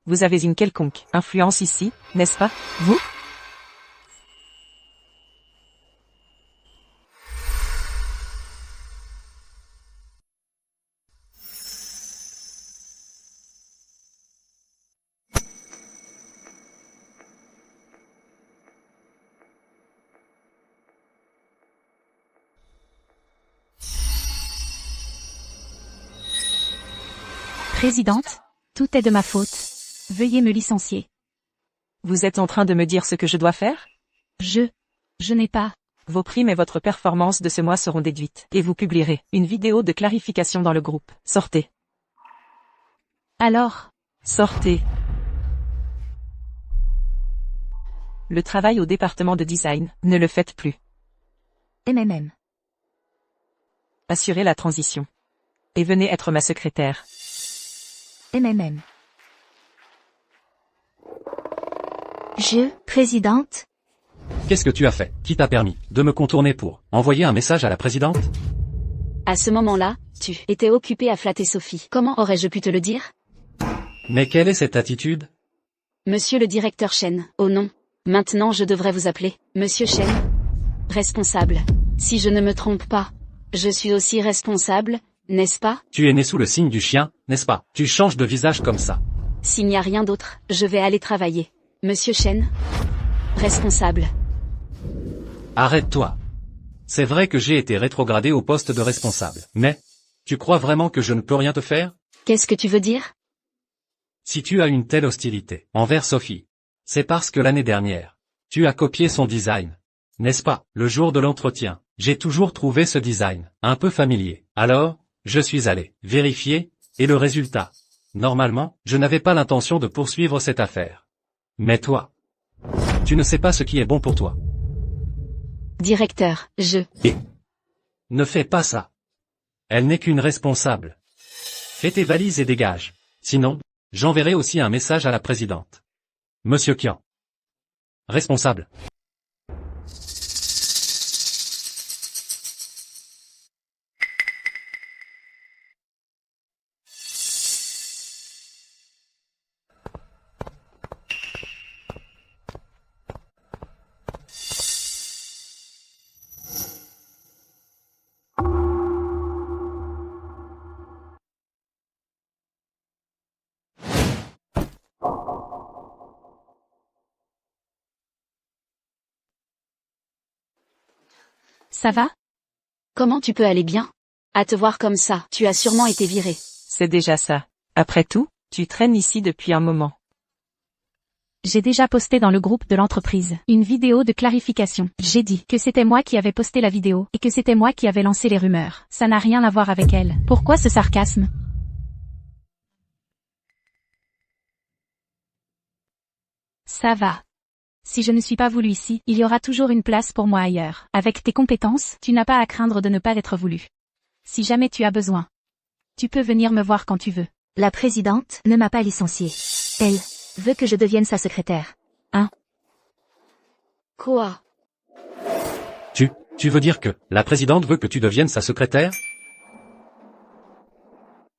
A: Vous avez une quelconque influence ici, n'est-ce pas, vous?
D: Présidente, tout est de ma faute. Veuillez me licencier.
A: Vous êtes en train de me dire ce que je dois faire?
D: Je n'ai pas.
A: Vos primes et votre performance de ce mois seront déduites, et vous publierez une vidéo de clarification dans le groupe. Sortez.
D: Alors,
A: Sortez. Le travail au département de design, ne le faites plus.
B: MMM.
A: Assurez la transition. Et venez être ma secrétaire.
B: MMM. Présidente,
C: Qu'est-ce que tu as fait? Qui t'a permis de me contourner pour envoyer un message à la présidente?
E: À ce moment-là, tu étais occupé à flatter Sophie. Comment aurais-je pu te le dire?
C: Mais quelle est cette attitude?
E: Monsieur le directeur Chen. Oh non. Maintenant je devrais vous appeler Monsieur Chen. Responsable. Si je ne me trompe pas, je suis aussi responsable, n'est-ce pas?
C: Tu es né sous le signe du chien, n'est-ce pas? Tu changes de visage comme ça.
E: S'il n'y a rien d'autre, je vais aller travailler. Monsieur Chen. Responsable.
C: Arrête-toi. C'est vrai que j'ai été rétrogradé au poste de responsable. Mais, tu crois vraiment que je ne peux rien te faire?
E: Qu'est-ce que tu veux dire?
C: Si tu as une telle hostilité envers Sophie, c'est parce que l'année dernière, tu as copié son design. N'est-ce pas? Le jour de l'entretien, j'ai toujours trouvé ce design un peu familier. Alors, je suis allé vérifier, et le résultat. Normalement, je n'avais pas l'intention de poursuivre cette affaire. Mais toi, tu ne sais pas ce qui est bon pour toi.
E: Directeur,
C: Ne fais pas ça. Elle n'est qu'une responsable. Fais tes valises et dégage. Sinon, J'enverrai aussi un message à la présidente. Monsieur Qian. Responsable.
D: Ça va?
E: Comment tu peux aller bien? À te voir comme ça, tu as sûrement été viré.
A: C'est déjà ça. Après tout, tu traînes ici depuis un moment.
D: J'ai déjà posté dans le groupe de l'entreprise une vidéo de clarification. J'ai dit que c'était moi qui avais posté la vidéo et que c'était moi qui avais lancé les rumeurs. Ça n'a rien à voir avec elle. Pourquoi ce sarcasme? Ça va. Si je ne suis pas voulu ici, il y aura toujours une place pour moi ailleurs. Avec tes compétences, tu n'as pas à craindre de ne pas être voulu. Si jamais tu as besoin, tu peux venir me voir quand tu veux.
B: La présidente ne m'a pas licenciée. Elle veut que je devienne sa secrétaire.
E: Quoi?
C: Tu veux dire que la présidente veut que tu deviennes sa secrétaire?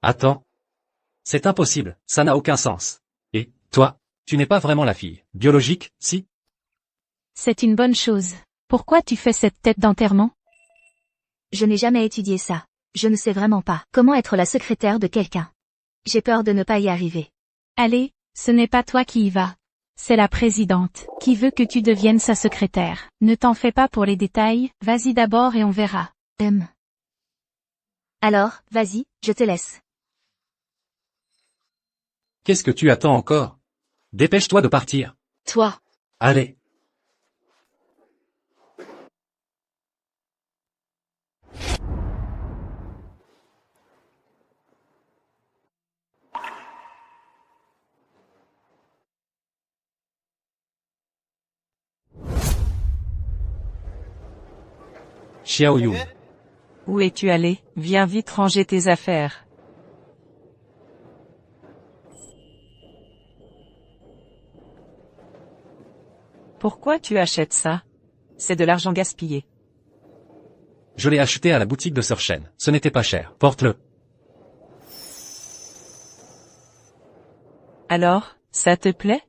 C: Attends. C'est impossible, ça n'a aucun sens. Et, toi, tu n'es pas vraiment la fille biologique, si?
D: C'est une bonne chose. Pourquoi tu fais cette tête d'enterrement?
B: Je n'ai jamais étudié ça. Je ne sais vraiment pas comment être la secrétaire de quelqu'un. J'ai peur de ne pas y arriver.
D: Allez, ce n'est pas toi qui y vas. C'est la présidente qui veut que tu deviennes sa secrétaire. Ne t'en fais pas pour les détails, vas-y d'abord et on verra.
B: Alors, vas-y, je te laisse.
C: Qu'est-ce que tu attends encore? Dépêche-toi de partir.
E: Toi.
C: Allez. Xiao Yu.
A: Où es-tu allé? Viens vite ranger tes affaires. Pourquoi tu achètes ça? C'est de l'argent gaspillé.
C: Je l'ai acheté à la boutique de Sir Shen. Ce n'était pas cher. Porte-le.
A: Alors, ça te plaît?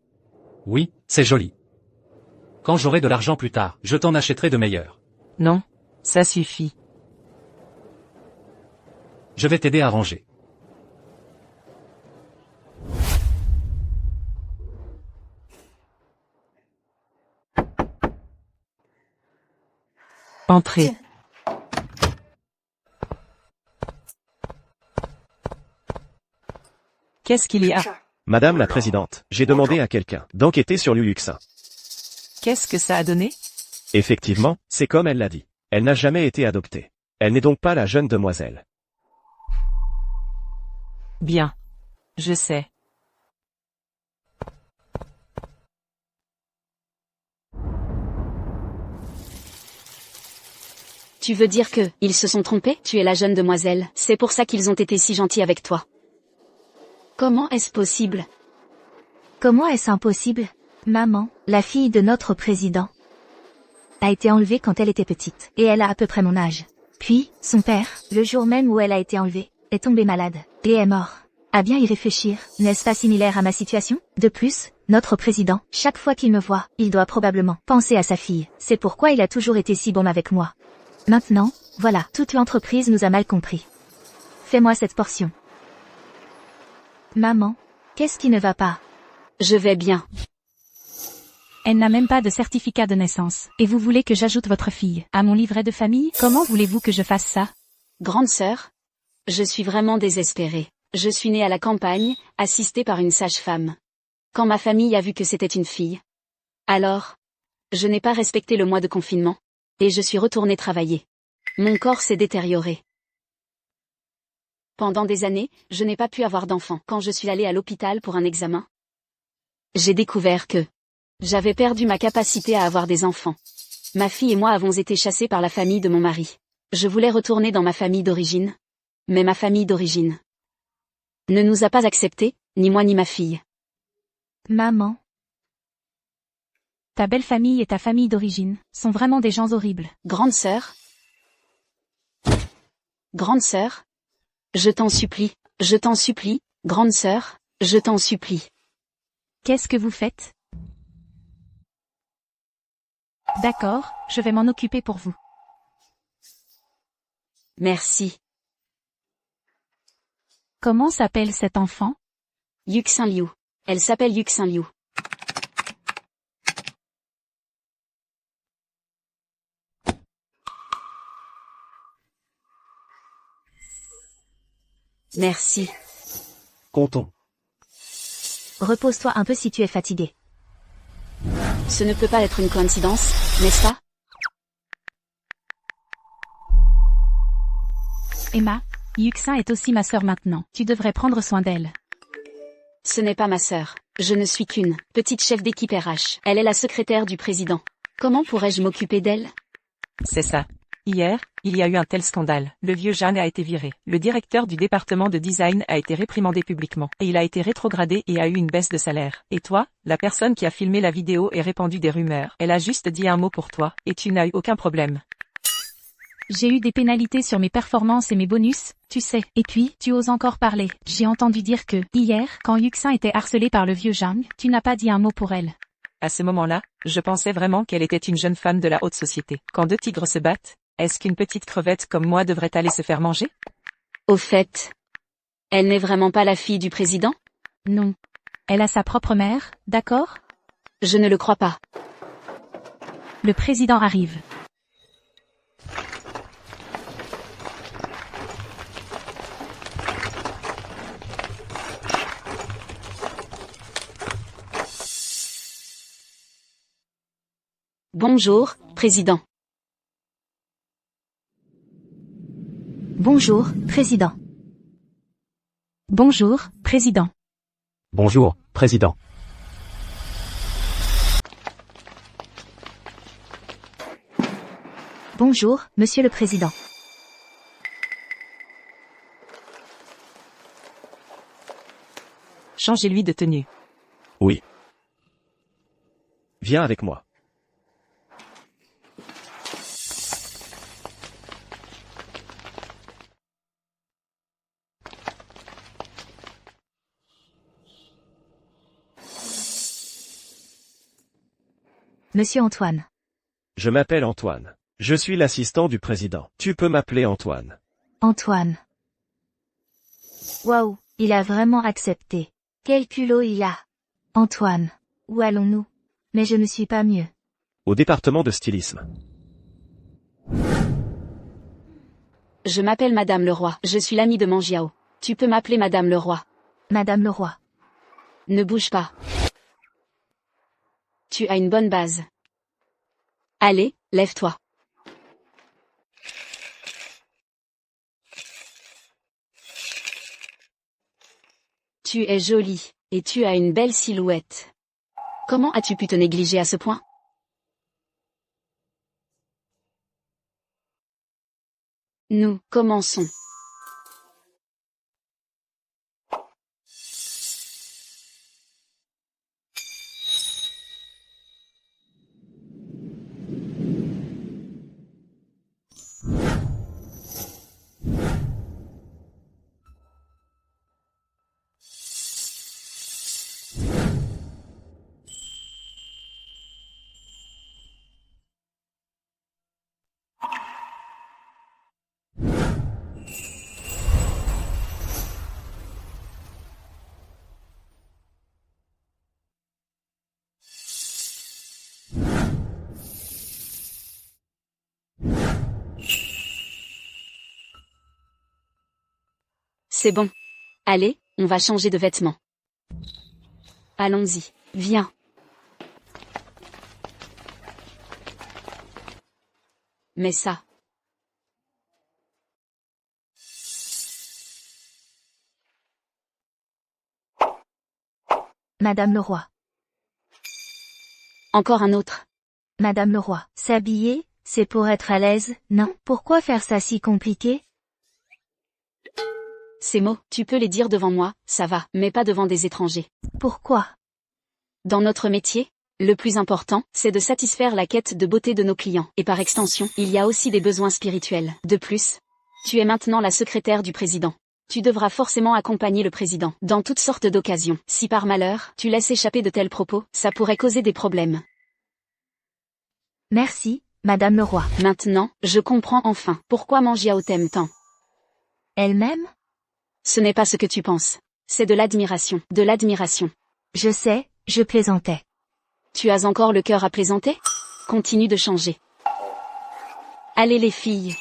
C: Oui, c'est joli. Quand j'aurai de l'argent plus tard, je t'en achèterai de meilleurs.
A: Non, ça suffit.
C: Je vais t'aider à ranger.
A: Entrez. Qu'est-ce qu'il y a?
G: Madame la présidente, j'ai demandé à quelqu'un d'enquêter sur Liu Yuxin.
A: Qu'est-ce que ça a donné?
G: Effectivement, c'est comme elle l'a dit. Elle n'a jamais été adoptée. Elle n'est donc pas la jeune demoiselle.
A: Bien. Je sais.
E: Tu veux dire que, ils se sont trompés? Tu es la jeune demoiselle, c'est pour ça qu'ils ont été si gentils avec toi. Comment est-ce possible?
B: Comment est-ce impossible? Maman, la fille de notre président, a été enlevée quand elle était petite, et elle a à peu près mon âge. Puis, son père, le jour même où elle a été enlevée, est tombé malade, et est mort. À bien y réfléchir, n'est-ce pas similaire à ma situation? De plus, notre président, chaque fois qu'il me voit, il doit probablement penser à sa fille. C'est pourquoi il a toujours été si bon avec moi. Maintenant, voilà, toute l'entreprise nous a mal compris. Fais-moi cette portion. Maman, qu'est-ce qui ne va pas?
E: Je vais bien.
D: Elle n'a même pas de certificat de naissance. Et vous voulez que j'ajoute votre fille à mon livret de famille? Comment voulez-vous que je fasse ça?
E: Grande sœur? Je suis vraiment désespérée. Je suis née à la campagne, assistée par une sage-femme. Quand ma famille a vu que c'était une fille. Alors, je n'ai pas respecté le mois de confinement. Et je suis retournée travailler. Mon corps s'est détérioré. Pendant des années, je n'ai pas pu avoir d'enfant. Quand je suis allée à l'hôpital pour un examen, j'ai découvert que j'avais perdu ma capacité à avoir des enfants. Ma fille et moi avons été chassés par la famille de mon mari. Je voulais retourner dans ma famille d'origine. Mais ma famille d'origine ne nous a pas acceptés, Ni moi ni ma fille.
B: Maman.
D: Ta belle famille et ta famille d'origine sont vraiment des gens horribles.
E: Grande sœur? Grande sœur? Je t'en supplie, grande sœur, je t'en supplie.
D: Qu'est-ce que vous faites? D'accord, je vais m'en occuper pour vous.
E: Merci.
D: Comment s'appelle cet enfant?
E: Yuxin Liu. Elle s'appelle Yuxin Liu. Merci.
G: Comptons.
B: Repose-toi un peu si tu es fatigué.
E: Ce ne peut pas être une coïncidence, n'est-ce pas?
D: Emma, Yuxin est aussi ma sœur maintenant. Tu devrais prendre soin d'elle.
E: Ce n'est pas ma sœur. Je ne suis qu'une petite chef d'équipe RH. Elle est la secrétaire du président. Comment pourrais-je m'occuper d'elle?
A: C'est ça. Hier, il y a eu un tel scandale. Le vieux Jeanne a été viré. Le directeur du département de design a été réprimandé publiquement. Et il a été rétrogradé et a eu une baisse de salaire. Et toi, la personne qui a filmé la vidéo et répandu des rumeurs, elle a juste dit un mot pour toi, et tu n'as eu aucun problème.
D: J'ai eu des pénalités sur mes performances et mes bonus, tu sais. Et puis, tu oses encore parler. J'ai entendu dire que, hier, quand Yuxin était harcelée par le vieux Zhang, tu n'as pas dit un mot pour elle.
A: À ce moment-là, je pensais vraiment qu'elle était une jeune femme de la haute société. Quand deux tigres se battent, est-ce qu'une petite crevette comme moi devrait aller se faire manger?
E: Au fait, elle n'est vraiment pas la fille du président?
D: Non. Elle a sa propre mère, d'accord?
E: Je ne le crois pas.
D: Le président arrive.
E: Bonjour, président.
B: Bonjour, président.
D: Bonjour, président.
F: Bonjour, président.
B: Bonjour, monsieur le président.
A: Changez-lui de tenue.
G: Oui. Viens avec moi.
B: Monsieur Antoine.
G: Je m'appelle Antoine. Je suis l'assistant du président. Tu peux m'appeler Antoine.
B: Antoine. Waouh, il a vraiment accepté. Quel culot il a. Antoine. Où allons-nous? Mais je ne suis pas mieux.
G: Au département de stylisme.
E: Je m'appelle Madame Leroy. Je suis l'amie de Mangiao. Tu peux m'appeler Madame Leroy.
B: Madame Leroy.
E: Ne bouge pas. Tu as une bonne base. Allez, lève-toi. Tu es jolie, et tu as une belle silhouette. Comment as-tu pu te négliger à ce point? Nous commençons. C'est bon. Allez, on va changer de vêtements. Allons-y, viens. Mais ça.
B: Madame Leroy.
E: Encore un autre.
B: Madame Leroy. S'habiller, c'est pour être à l'aise, non? Pourquoi faire ça si compliqué?
E: Ces mots, tu peux les dire devant moi, ça va, mais pas devant des étrangers.
B: Pourquoi?
E: Dans notre métier, le plus important, c'est de satisfaire la quête de beauté de nos clients. Et par extension, il y a aussi des besoins spirituels. De plus, tu es maintenant la secrétaire du président. Tu devras forcément accompagner le président dans toutes sortes d'occasions. Si par malheur, tu laisses échapper de tels propos, ça pourrait causer des problèmes.
B: Merci, Madame le roi.
E: Maintenant, je comprends enfin pourquoi Mangiao t'aime tant.
B: Elle-même?
E: Ce n'est pas ce que tu penses. C'est de l'admiration. De l'admiration.
B: Je sais, je plaisantais.
E: Tu as encore le cœur à plaisanter? Continue de changer. Allez les filles.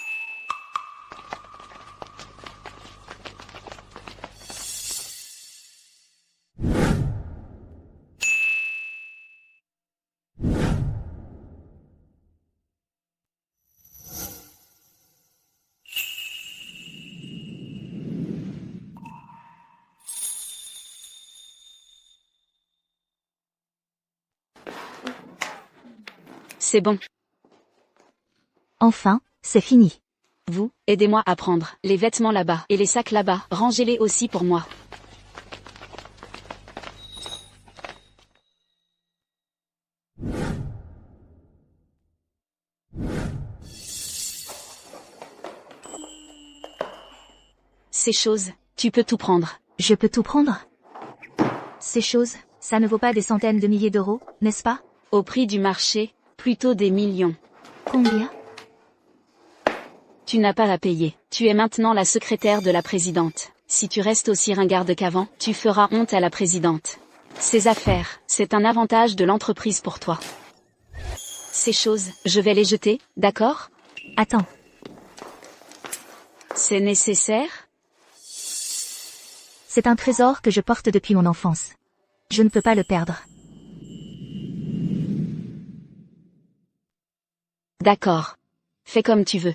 E: C'est bon.
B: Enfin, c'est fini.
E: Vous, aidez-moi à prendre les vêtements là-bas et les sacs là-bas. Rangez-les aussi pour moi. Ces choses, tu peux tout prendre.
B: Je peux tout prendre? Ces choses, ça ne vaut pas des centaines de milliers d'euros, n'est-ce pas?
E: Au prix du marché, plutôt des millions.
B: Combien?
E: Tu n'as pas à payer. Tu es maintenant la secrétaire de la présidente. Si tu restes aussi ringarde qu'avant, tu feras honte à la présidente. Ces affaires, c'est un avantage de l'entreprise pour toi. Ces choses, je vais les jeter, d'accord?
B: Attends.
E: C'est nécessaire?
B: C'est un trésor que je porte depuis mon enfance. Je ne peux pas le perdre.
E: D'accord. Fais comme tu veux.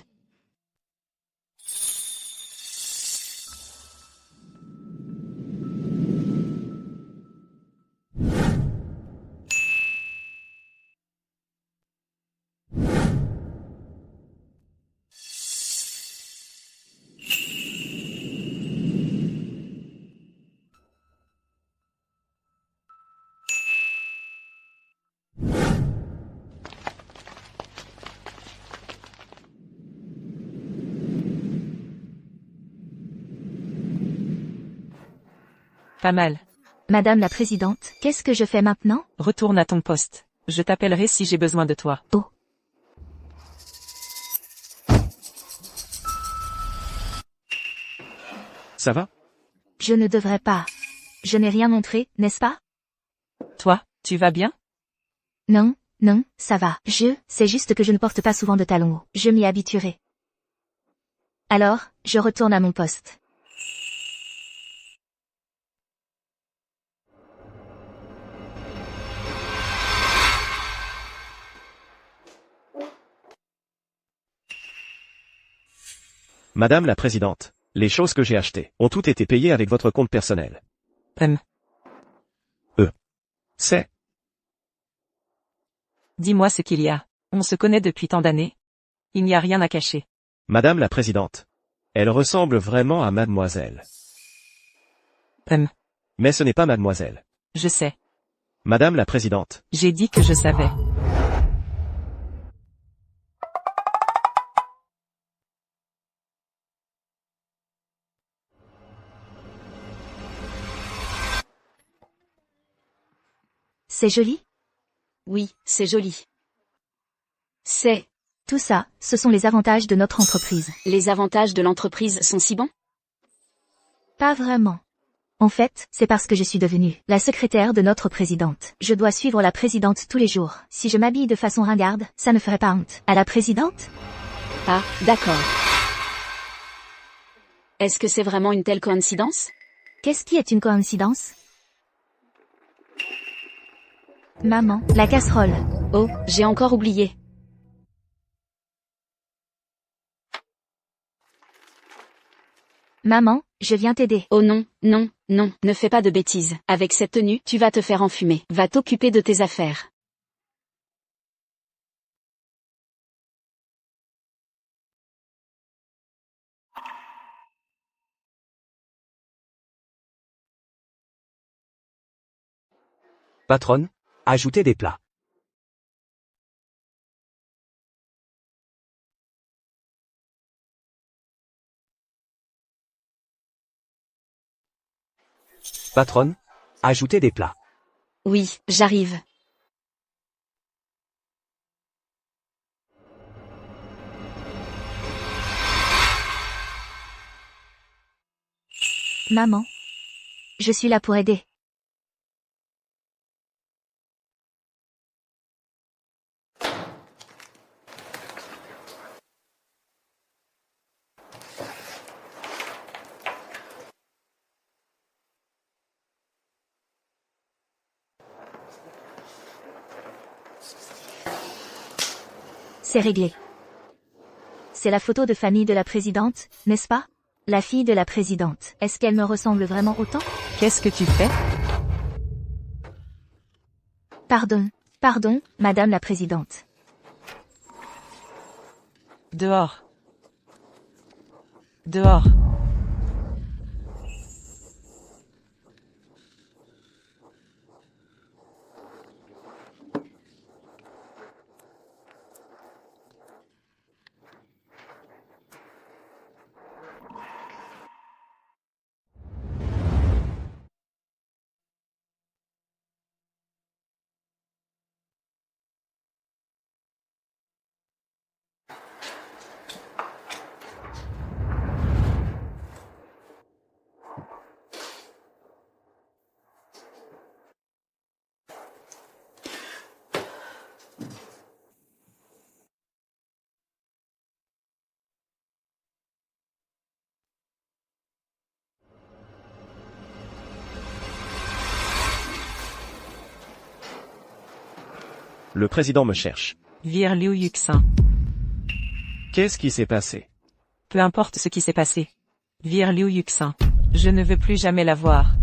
A: Pas mal.
B: Madame la présidente, qu'est-ce que je fais maintenant?
A: Retourne à ton poste. Je t'appellerai si j'ai besoin de toi.
B: Oh.
G: Ça va?
B: Je ne devrais pas. Je n'ai rien montré, n'est-ce pas?
A: Toi, tu vas bien?
B: Non, non, ça va. C'est juste que je ne porte pas souvent de talons hauts. Je m'y habituerai. Alors, je retourne à mon poste.
G: Madame la présidente, les choses que j'ai achetées ont toutes été payées avec votre compte personnel. C'est...
A: Dis-moi ce qu'il y a. On se connaît depuis tant d'années. Il n'y a rien à cacher.
G: Madame la présidente. Elle ressemble vraiment à mademoiselle. Mais ce n'est pas mademoiselle.
A: Je sais.
G: Madame la présidente.
A: J'ai dit que je savais.
B: C'est joli?
E: Oui, c'est joli. C'est...
B: Tout ça, ce sont les avantages de notre entreprise.
E: Les avantages de l'entreprise sont si bons?
B: Pas vraiment. En fait, c'est parce que je suis devenue la secrétaire de notre présidente. Je dois suivre la présidente tous les jours. Si je m'habille de façon ringarde, ça ne ferait pas honte à la présidente?
E: Ah, d'accord. Est-ce que c'est vraiment une telle coïncidence?
B: Qu'est-ce qui est une coïncidence? Maman, la casserole.
E: Oh, j'ai encore oublié.
B: Maman, je viens t'aider.
E: Oh non, non, non, ne fais pas de bêtises. Avec cette tenue, tu vas te faire enfumer. Va t'occuper de tes affaires.
F: Patronne, ajoutez des plats. Patronne, ajoutez des plats.
E: Oui, j'arrive.
B: Maman. Je suis là pour aider. C'est réglé. C'est la photo de famille de la présidente, n'est-ce pas? La fille de la présidente. Est-ce qu'elle me ressemble vraiment autant?
A: Qu'est-ce que tu fais?
B: Pardon, madame la présidente.
A: Dehors. Dehors.
G: Le président me cherche.
A: Vire Liu Yuxin.
G: Qu'est-ce qui s'est passé?
A: Peu importe ce qui s'est passé. Vire Liu Yuxin. Je ne veux plus jamais la voir.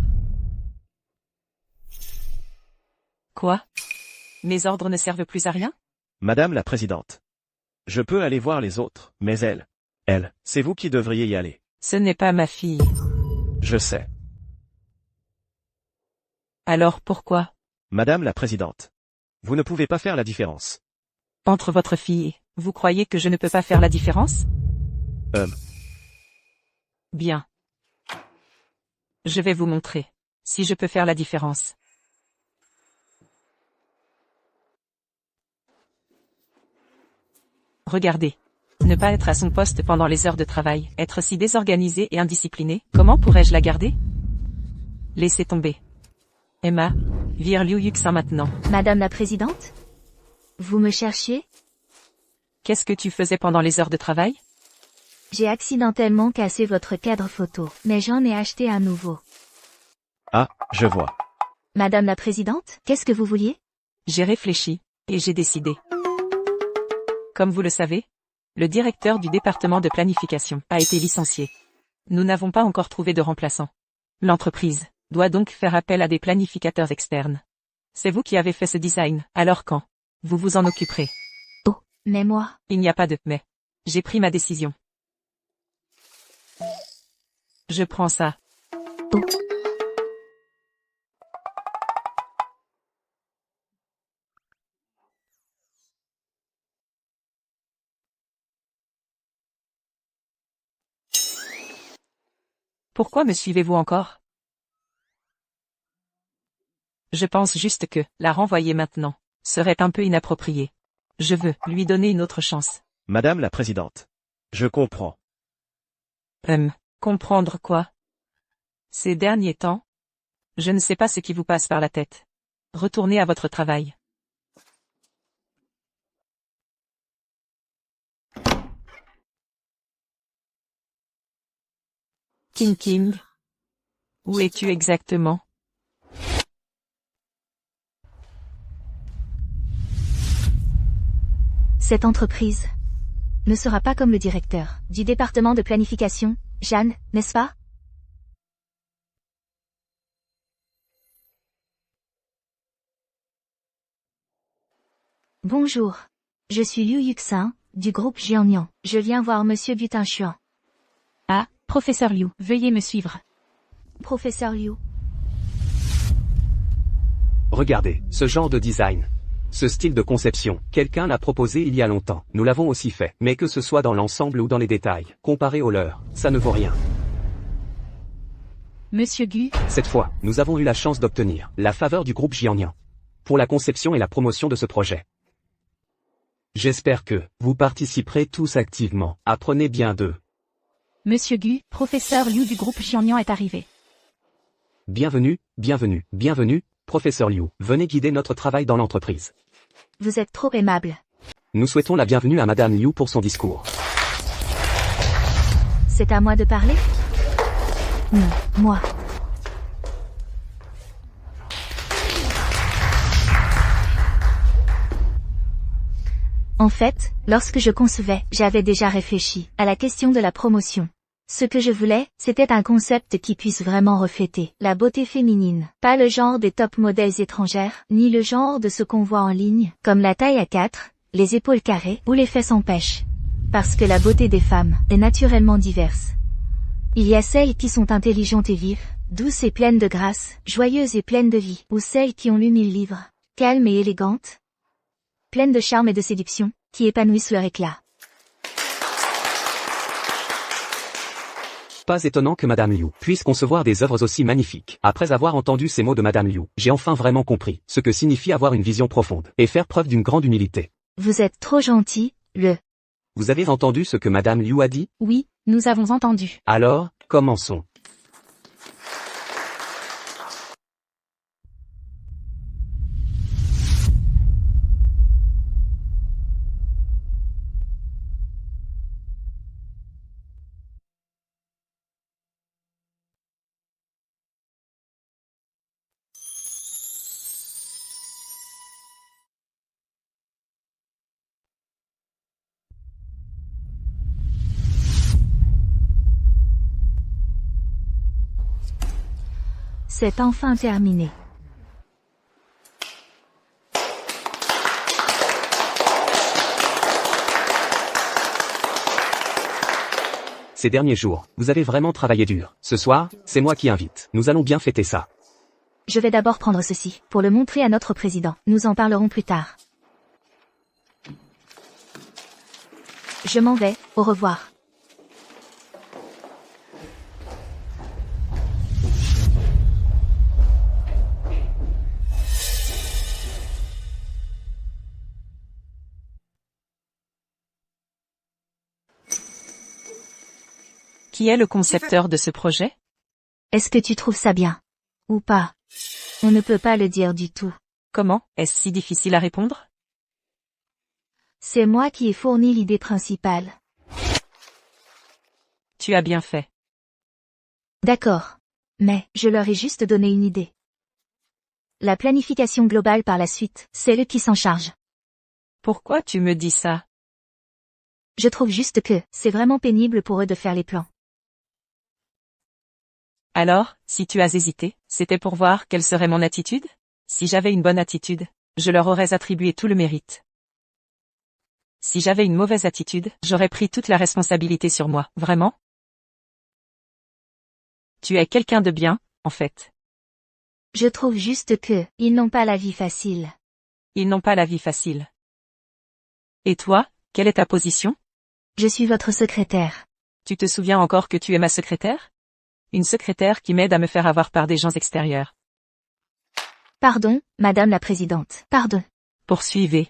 A: Quoi? Mes ordres ne servent plus à rien?
G: Madame la présidente. Je peux aller voir les autres, mais elle, c'est vous qui devriez y aller.
A: Ce n'est pas ma fille.
G: Je sais.
A: Alors pourquoi?
G: Madame la présidente. Vous ne pouvez pas faire la différence.
A: Entre votre fille, vous croyez que je ne peux pas faire la différence? Bien. Je vais vous montrer. Si je peux faire la différence. Regardez. Ne pas être à son poste pendant les heures de travail, être si désorganisé et indiscipliné, comment pourrais-je la garder? Laissez tomber. Emma, vire Liu Yuxin maintenant.
B: Madame la présidente? Vous me cherchiez?
A: Qu'est-ce que tu faisais pendant les heures de travail?
B: J'ai accidentellement cassé votre cadre photo, mais j'en ai acheté un nouveau.
G: Ah, je vois.
B: Madame la présidente, qu'est-ce que vous vouliez?
A: J'ai réfléchi, et j'ai décidé. Comme vous le savez, le directeur du département de planification a été licencié. Nous n'avons pas encore trouvé de remplaçant. L'entreprise doit donc faire appel à des planificateurs externes. C'est vous qui avez fait ce design, alors quand vous vous en occuperez.
B: Oh, mais moi.
A: Il n'y a pas de « mais ». J'ai pris ma décision. Je prends ça.
B: Oh.
A: Pourquoi me suivez-vous encore? Je pense juste que la renvoyer maintenant serait un peu inapproprié. Je veux lui donner une autre chance.
G: Madame la présidente. Je comprends.
A: Comprendre quoi? Ces derniers temps, je ne sais pas ce qui vous passe par la tête. Retournez à votre travail. King, où es-tu exactement?
B: Cette entreprise ne sera pas comme le directeur du département de planification, Jeanne, n'est-ce pas? Bonjour. Je suis Liu Yuxin, du groupe Jiangnian. Je viens voir Monsieur Butinchuan.
D: Ah, professeur Liu, veuillez me suivre.
B: Professeur Liu.
F: Regardez, ce genre de design. Ce style de conception, quelqu'un l'a proposé il y a longtemps. Nous l'avons aussi fait. Mais que ce soit dans l'ensemble ou dans les détails, comparé au leur, ça ne vaut rien.
D: Monsieur Gu,
F: Cette fois, nous avons eu la chance d'obtenir la faveur du groupe Jiangnian pour la conception et la promotion de ce projet. J'espère que vous participerez tous activement. Apprenez bien d'eux.
D: Monsieur Gu, professeur Liu du groupe Jiangnian est arrivé.
F: Bienvenue, bienvenue, bienvenue, professeur Liu. Venez guider notre travail dans l'entreprise.
B: Vous êtes trop aimable.
F: Nous souhaitons la bienvenue à Madame Liu pour son discours.
B: C'est à moi de parler? Non, moi. En fait, lorsque je concevais, j'avais déjà réfléchi à la question de la promotion. Ce que je voulais, c'était un concept qui puisse vraiment refléter la beauté féminine. Pas le genre des top modèles étrangères, ni le genre de ce qu'on voit en ligne, comme la taille A4, les épaules carrées ou les fesses en pêche. Parce que la beauté des femmes est naturellement diverse. Il y a celles qui sont intelligentes et vives, douces et pleines de grâce, joyeuses et pleines de vie, ou celles qui ont lu 1000 livres, calmes et élégantes, pleines de charme et de séduction, qui épanouissent leur éclat.
F: Pas étonnant que Madame Liu puisse concevoir des œuvres aussi magnifiques. Après avoir entendu ces mots de Madame Liu, j'ai enfin vraiment compris ce que signifie avoir une vision profonde et faire preuve d'une grande humilité.
B: Vous êtes trop gentil,
F: Vous avez entendu ce que Madame Liu a dit?
D: Oui, nous avons entendu.
F: Alors, commençons.
B: C'est enfin terminé.
F: Ces derniers jours, vous avez vraiment travaillé dur. Ce soir, c'est moi qui invite. Nous allons bien fêter ça.
B: Je vais d'abord prendre ceci, pour le montrer à notre président. Nous en parlerons plus tard. Je m'en vais, au revoir.
A: Qui est le concepteur de ce projet?
B: Est-ce que tu trouves ça bien? Ou pas? On ne peut pas le dire du tout.
A: Comment? Est-ce si difficile à répondre?
B: C'est moi qui ai fourni l'idée principale.
A: Tu as bien fait.
B: D'accord. Mais, je leur ai juste donné une idée. La planification globale par la suite, c'est eux qui s'en chargent.
A: Pourquoi tu me dis ça?
B: Je trouve juste que, c'est vraiment pénible pour eux de faire les plans.
A: Alors, si tu as hésité, c'était pour voir quelle serait mon attitude? Si j'avais une bonne attitude, je leur aurais attribué tout le mérite. Si j'avais une mauvaise attitude, j'aurais pris toute la responsabilité sur moi, vraiment? Tu es quelqu'un de bien, en fait.
B: Je trouve juste que, ils n'ont pas la vie facile.
A: Ils n'ont pas la vie facile. Et toi, quelle est ta position?
B: Je suis votre secrétaire.
A: Tu te souviens encore que tu es ma secrétaire? Une secrétaire qui m'aide à me faire avoir par des gens extérieurs.
B: Pardon, Madame la Présidente. Pardon.
A: Poursuivez.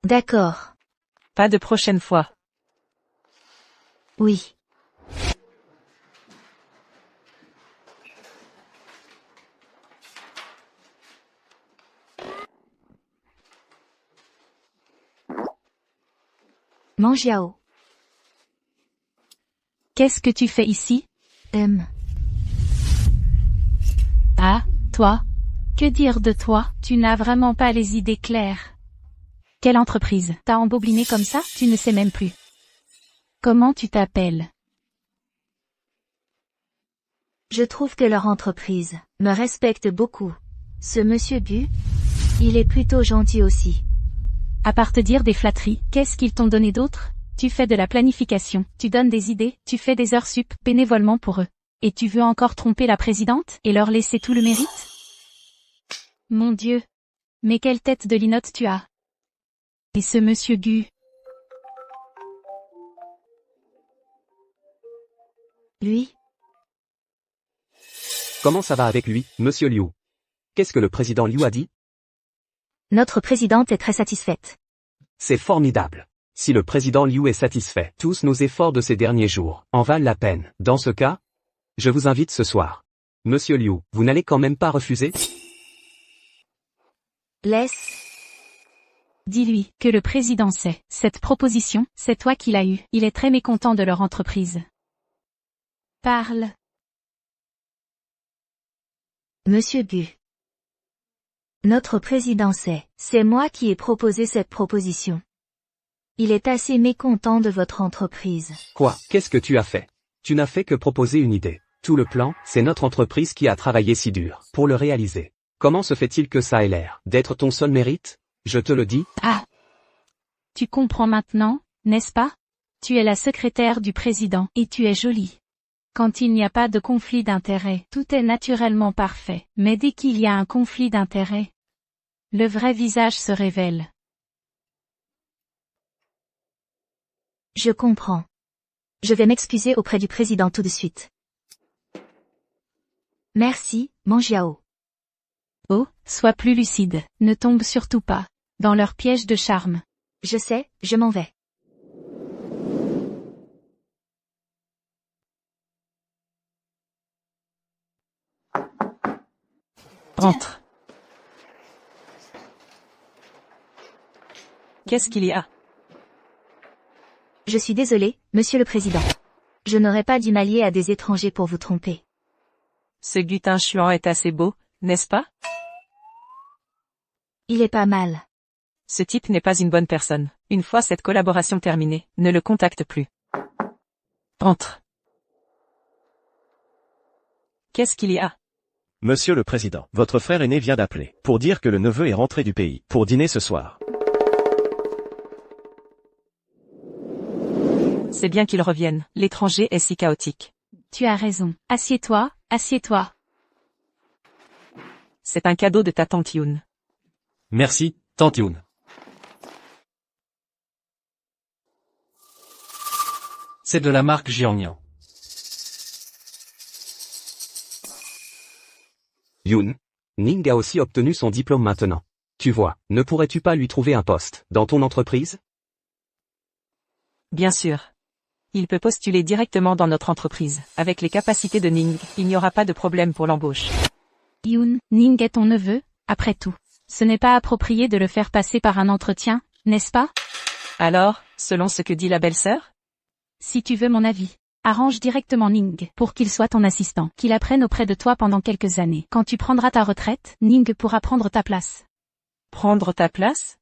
B: D'accord.
A: Pas de prochaine fois.
B: Oui. Mangiao.
D: Qu'est-ce que tu fais ici? Ah, toi? Que dire de toi? Tu n'as vraiment pas les idées claires. Quelle entreprise? T'as embobiné comme ça? Tu ne sais même plus. Comment tu t'appelles?
B: Je trouve que leur entreprise me respecte beaucoup. Ce monsieur Bu, il est plutôt gentil aussi.
D: À part te dire des flatteries, qu'est-ce qu'ils t'ont donné d'autre? Tu fais de la planification, tu donnes des idées, tu fais des heures sup, bénévolement pour eux. Et tu veux encore tromper la présidente, et leur laisser tout le mérite? Mon Dieu. Mais quelle tête de linotte tu as. Et ce monsieur Gu.
B: Lui?
F: Comment ça va avec lui, monsieur Liu? Qu'est-ce que le président Liu a dit?
B: Notre présidente est très satisfaite.
F: C'est formidable. Si le président Liu est satisfait, tous nos efforts de ces derniers jours en valent la peine. Dans ce cas, je vous invite ce soir. Monsieur Liu, vous n'allez quand même pas refuser?
B: Laisse.
D: Dis-lui que le président sait. Cette proposition, c'est toi qui l'as eue. Il est très mécontent de leur entreprise. Parle.
B: Monsieur Gu. Notre président sait, c'est moi qui ai proposé cette proposition. Il est assez mécontent de votre entreprise.
F: Quoi? Qu'est-ce que tu as fait? Tu n'as fait que proposer une idée. Tout le plan, c'est notre entreprise qui a travaillé si dur pour le réaliser. Comment se fait-il que ça ait l'air d'être ton seul mérite? Je te le dis.
D: Ah. Tu comprends maintenant, n'est-ce pas? Tu es la secrétaire du président, et tu es jolie. Quand il n'y a pas de conflit d'intérêts, tout est naturellement parfait. Mais dès qu'il y a un conflit d'intérêts, le vrai visage se révèle.
B: Je comprends. Je vais m'excuser auprès du président tout de suite. Merci, Manjiao.
D: Oh, sois plus lucide. Ne tombe surtout pas dans leur piège de charme.
B: Je sais, je m'en vais.
A: Entre. Qu'est-ce qu'il y a?
B: Je suis désolé, monsieur le président. Je n'aurais pas dû m'allier à des étrangers pour vous tromper.
A: Ce Gutin Chuan est assez beau, n'est-ce pas?
B: Il est pas mal.
A: Ce type n'est pas une bonne personne. Une fois cette collaboration terminée, ne le contacte plus. Entre. Qu'est-ce qu'il y a?
G: Monsieur le Président, votre frère aîné vient d'appeler pour dire que le neveu est rentré du pays pour dîner ce soir.
A: C'est bien qu'il revienne. L'étranger est si chaotique.
D: Tu as raison. Assieds-toi, assieds-toi.
A: C'est un cadeau de ta tante Yoon.
C: Merci, tante Yoon. C'est de la marque Jiangyan.
F: Yoon. Ning a aussi obtenu son diplôme maintenant. Tu vois, ne pourrais-tu pas lui trouver un poste dans ton entreprise?
A: Bien sûr. Il peut postuler directement dans notre entreprise. Avec les capacités de Ning, il n'y aura pas de problème pour l'embauche.
D: Yoon, Ning est ton neveu, après tout. Ce n'est pas approprié de le faire passer par un entretien, n'est-ce pas?
A: Alors, selon ce que dit la belle-sœur?
D: Si tu veux mon avis, arrange directement Ning pour qu'il soit ton assistant, qu'il apprenne auprès de toi pendant quelques années. Quand tu prendras ta retraite, Ning pourra prendre ta place.
A: Prendre ta place?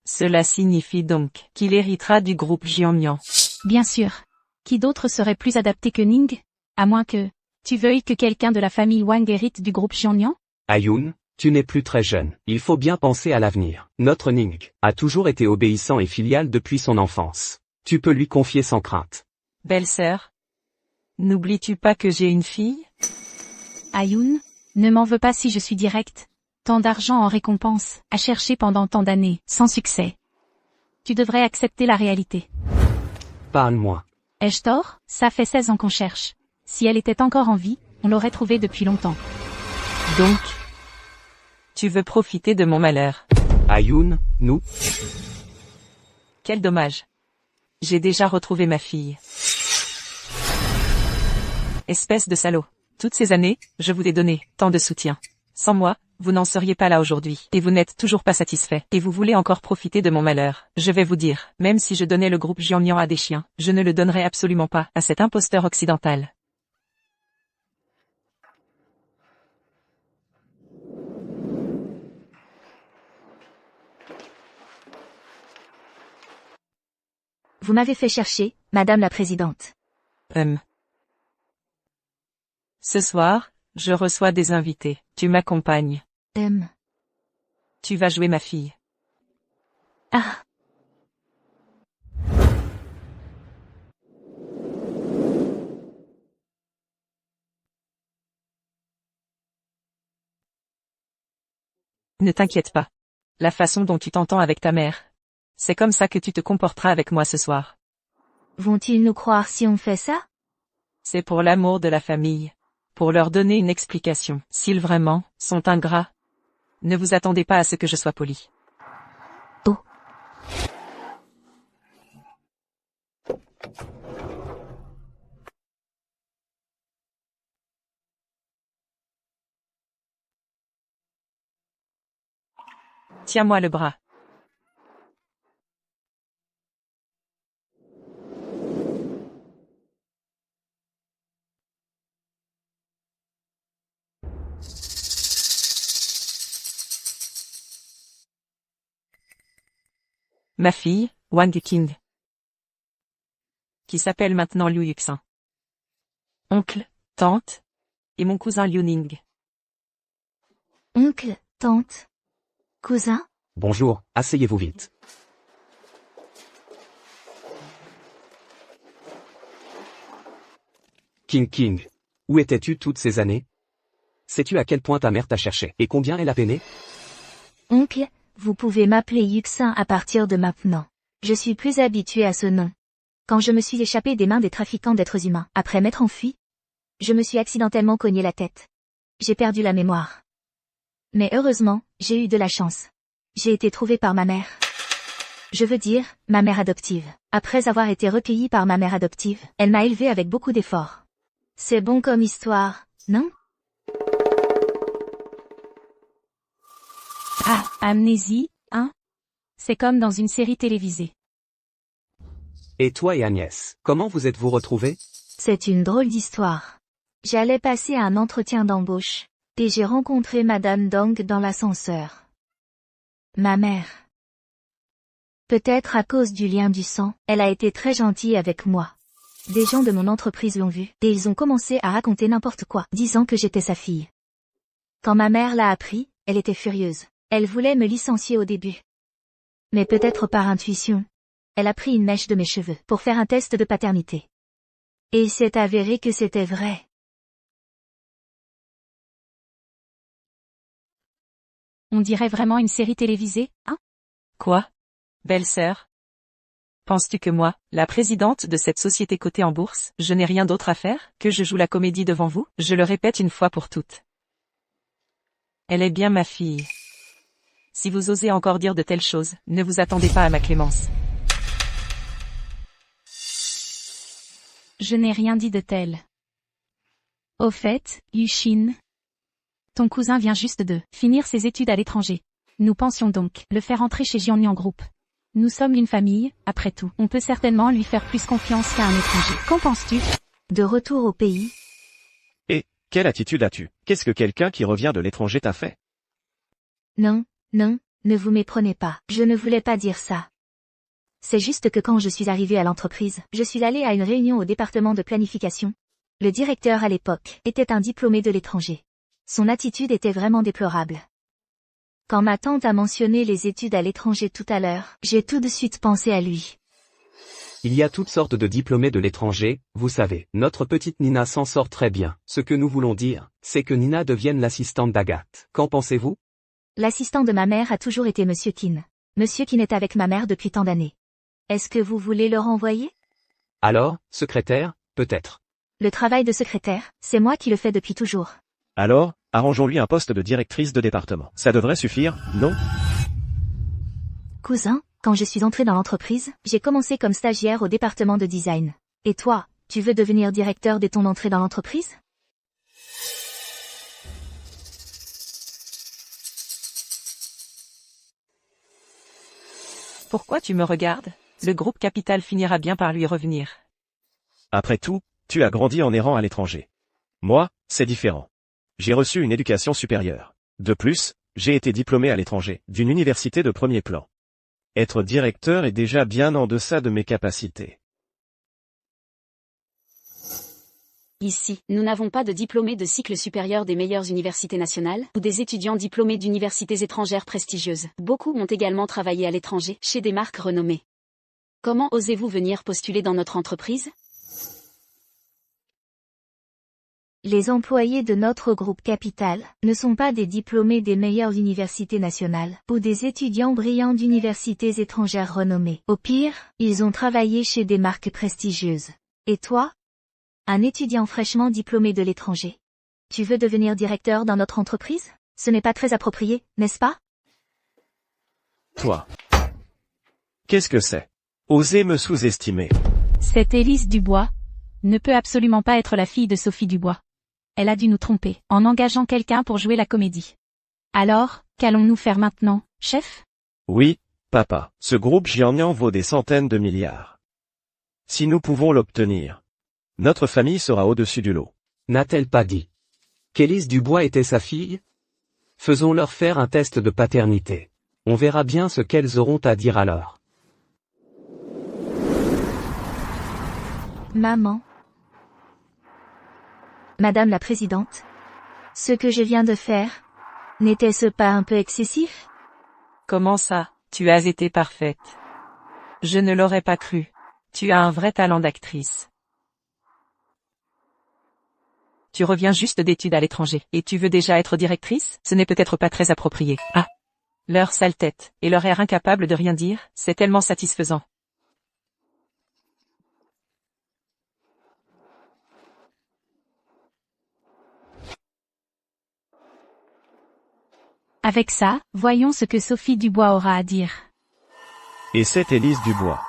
A: Cela signifie donc qu'il héritera du groupe Jiangyan.
D: Bien sûr. Qui d'autre serait plus adapté que Ning? À moins que tu veuilles que quelqu'un de la famille Wang hérite du groupe Jiangyan?
F: Yoon, tu n'es plus très jeune. Il faut bien penser à l'avenir. Notre Ning a toujours été obéissant et filial depuis son enfance. Tu peux lui confier sans crainte.
A: Belle-sœur, n'oublies-tu pas que j'ai une fille?
D: Yoon, ne m'en veux pas si je suis directe. Tant d'argent en récompense, à chercher pendant tant d'années, sans succès. Tu devrais accepter la réalité.
F: Parle-moi.
D: Ai-je tort? Ça fait 16 ans qu'on cherche. Si elle était encore en vie, on l'aurait trouvée depuis longtemps.
A: Donc, tu veux profiter de mon malheur.
F: Yoon, nous.
A: Quel dommage. J'ai déjà retrouvé ma fille. Espèce de salaud. Toutes ces années, je vous ai donné tant de soutien. Sans moi, vous n'en seriez pas là aujourd'hui. Et vous n'êtes toujours pas satisfait. Et vous voulez encore profiter de mon malheur. Je vais vous dire, même si je donnais le groupe Jiangyan à des chiens, je ne le donnerais absolument pas à cet imposteur occidental.
B: Vous m'avez fait chercher, Madame la Présidente.
A: Ce soir, je reçois des invités. Tu m'accompagnes.
B: Tu
A: vas jouer ma fille.
B: Ah.
A: Ne t'inquiète pas. La façon dont tu t'entends avec ta mère. C'est comme ça que tu te comporteras avec moi ce soir.
B: Vont-ils nous croire si on fait ça?
A: C'est pour l'amour de la famille. Pour leur donner une explication. S'ils vraiment sont ingrats. Ne vous attendez pas à ce que je sois poli.
B: Oh.
A: Tiens-moi le bras. Ma fille, Wang Qing. Qui s'appelle maintenant Liu Yuxin. Oncle, tante, et mon cousin Liu Ning.
B: Oncle, tante, cousin?
F: Bonjour, asseyez-vous vite. King, où étais-tu toutes ces années? Sais-tu à quel point ta mère t'a cherché et combien elle a peiné?
B: Oncle, vous pouvez m'appeler Yuxin à partir de maintenant. Je suis plus habitué à ce nom. Quand je me suis échappé des mains des trafiquants d'êtres humains, après m'être enfui, je me suis accidentellement cogné la tête. J'ai perdu la mémoire. Mais heureusement, j'ai eu de la chance. J'ai été trouvé par ma mère. Je veux dire, ma mère adoptive. Après avoir été recueillie par ma mère adoptive, elle m'a élevé avec beaucoup d'efforts. C'est bon comme histoire, non?
D: Ah, amnésie, hein? C'est comme dans une série télévisée.
F: Et toi et Agnès, comment vous êtes-vous retrouvés?
B: C'est une drôle d'histoire. J'allais passer un entretien d'embauche, et j'ai rencontré Madame Dong dans l'ascenseur. Ma mère. Peut-être à cause du lien du sang, elle a été très gentille avec moi. Des gens de mon entreprise l'ont vue, et ils ont commencé à raconter n'importe quoi, disant que j'étais sa fille. Quand ma mère l'a appris, elle était furieuse. Elle voulait me licencier au début. Mais peut-être par intuition, elle a pris une mèche de mes cheveux pour faire un test de paternité. Et il s'est avéré que c'était vrai.
D: On dirait vraiment une série télévisée, hein?
A: Quoi? Belle-sœur? Penses-tu que moi, la présidente de cette société cotée en bourse, je n'ai rien d'autre à faire que je joue la comédie devant vous? Je le répète une fois pour toutes. Elle est bien ma fille. Si vous osez encore dire de telles choses, ne vous attendez pas à ma clémence.
D: Je n'ai rien dit de tel. Au fait, Yuxin, ton cousin vient juste de finir ses études à l'étranger. Nous pensions donc le faire entrer chez Jianyan Group. Nous sommes une famille, après tout. On peut certainement lui faire plus confiance qu'à un étranger. Qu'en penses-tu?
B: De retour au pays,
G: Et, quelle attitude as-tu? Qu'est-ce que quelqu'un qui revient de l'étranger t'a fait?
B: non, ne vous méprenez pas. Je ne voulais pas dire ça. C'est juste que quand je suis arrivé à l'entreprise, je suis allé à une réunion au département de planification. Le directeur à l'époque était un diplômé de l'étranger. Son attitude était vraiment déplorable. Quand ma tante a mentionné les études à l'étranger tout à l'heure, j'ai tout de suite pensé à lui.
F: Il y a toutes sortes de diplômés de l'étranger, vous savez. Notre petite Nina s'en sort très bien. Ce que nous voulons dire, c'est que Nina devienne l'assistante d'Agathe. Qu'en pensez-vous?
B: L'assistant de ma mère a toujours été Monsieur Kin. Monsieur Kin est avec ma mère depuis tant d'années. Est-ce que vous voulez le renvoyer?
F: Alors, secrétaire, peut-être.
B: Le travail de secrétaire, c'est moi qui le fais depuis toujours.
G: Alors, arrangeons-lui un poste de directrice de département. Ça devrait suffire, non?
B: Cousin, quand je suis entré dans l'entreprise, j'ai commencé comme stagiaire au département de design. Et toi, tu veux devenir directeur dès ton entrée dans l'entreprise?
A: Pourquoi tu me regardes? Le groupe Capital finira bien par lui revenir.
G: Après tout, tu as grandi en errant à l'étranger. Moi, c'est différent. J'ai reçu une éducation supérieure. De plus, j'ai été diplômé à l'étranger, d'une université de premier plan. Être directeur est déjà bien en deçà de mes capacités.
E: Ici, nous n'avons pas de diplômés de cycle supérieur des meilleures universités nationales, ou des étudiants diplômés d'universités étrangères prestigieuses. Beaucoup ont également travaillé à l'étranger, chez des marques renommées. Comment osez-vous venir postuler dans notre entreprise?
B: Les employés de notre groupe Capital ne sont pas des diplômés des meilleures universités nationales ou des étudiants brillants d'universités étrangères renommées. Au pire, ils ont travaillé chez des marques prestigieuses. Et toi? Un étudiant fraîchement diplômé de l'étranger. Tu veux devenir directeur dans notre entreprise? Ce n'est pas très approprié, n'est-ce pas?
G: Toi. Qu'est-ce que c'est? Osez me sous-estimer.
D: Cette Élise Dubois ne peut absolument pas être la fille de Sophie Dubois. Elle a dû nous tromper en engageant quelqu'un pour jouer la comédie. Alors, qu'allons-nous faire maintenant, chef?
G: Oui, papa, ce groupe Jiangnan vaut des centaines de milliards. Si nous pouvons l'obtenir, notre famille sera au-dessus du lot.
F: N'a-t-elle pas dit qu'Élise Dubois était sa fille? Faisons-leur faire un test de paternité. On verra bien ce qu'elles auront à dire alors.
B: Maman. Madame la Présidente. Ce que je viens de faire, n'était-ce pas un peu excessif?
A: Comment ça, tu as été parfaite. Je ne l'aurais pas cru. Tu as un vrai talent d'actrice. Tu reviens juste d'études à l'étranger, et tu veux déjà être directrice? Ce n'est peut-être pas très approprié. Ah! Leur sale tête, et leur air incapable de rien dire, c'est tellement satisfaisant.
D: Avec ça, voyons ce que Sophie Dubois aura à dire.
G: Et cette Élise Dubois.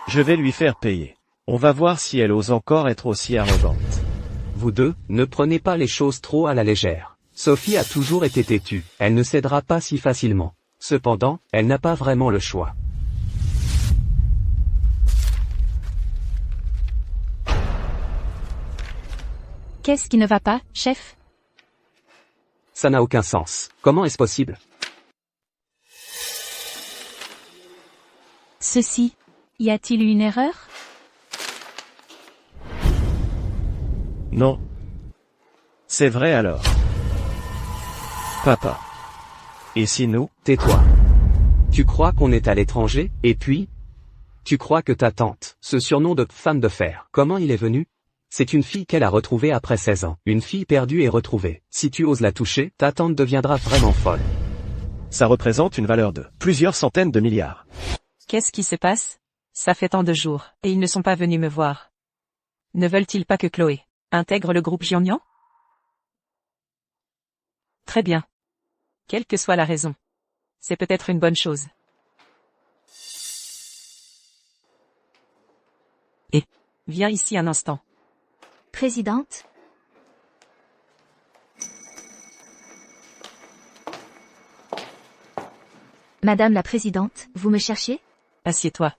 G: Je vais lui faire payer. On va voir si elle ose encore être aussi arrogante.
F: Vous deux, ne prenez pas les choses trop à la légère. Sophie a toujours été têtue, elle ne cédera pas si facilement. Cependant, elle n'a pas vraiment le choix.
D: Qu'est-ce qui ne va pas, chef?
F: Ça n'a aucun sens. Comment est-ce possible?
D: Ceci. Y a-t-il eu une erreur?
G: Non. C'est vrai alors. Papa. Et si nous?
F: Tais-toi. Tu crois qu'on est à l'étranger, et puis? Tu crois que ta tante, ce surnom de femme de fer, comment il est venu? C'est une fille qu'elle a retrouvée après 16 ans. Une fille perdue et retrouvée. Si tu oses la toucher, ta tante deviendra vraiment folle.
G: Ça représente une valeur de plusieurs centaines de milliards.
A: Qu'est-ce qui se passe? Ça fait tant de jours, et ils ne sont pas venus me voir. Ne veulent-ils pas que Chloé intègre le groupe Jiangnan? Très bien. Quelle que soit la raison. C'est peut-être une bonne chose. Et, viens ici un instant.
B: Présidente? Madame la Présidente, vous me cherchiez?
A: Assieds-toi.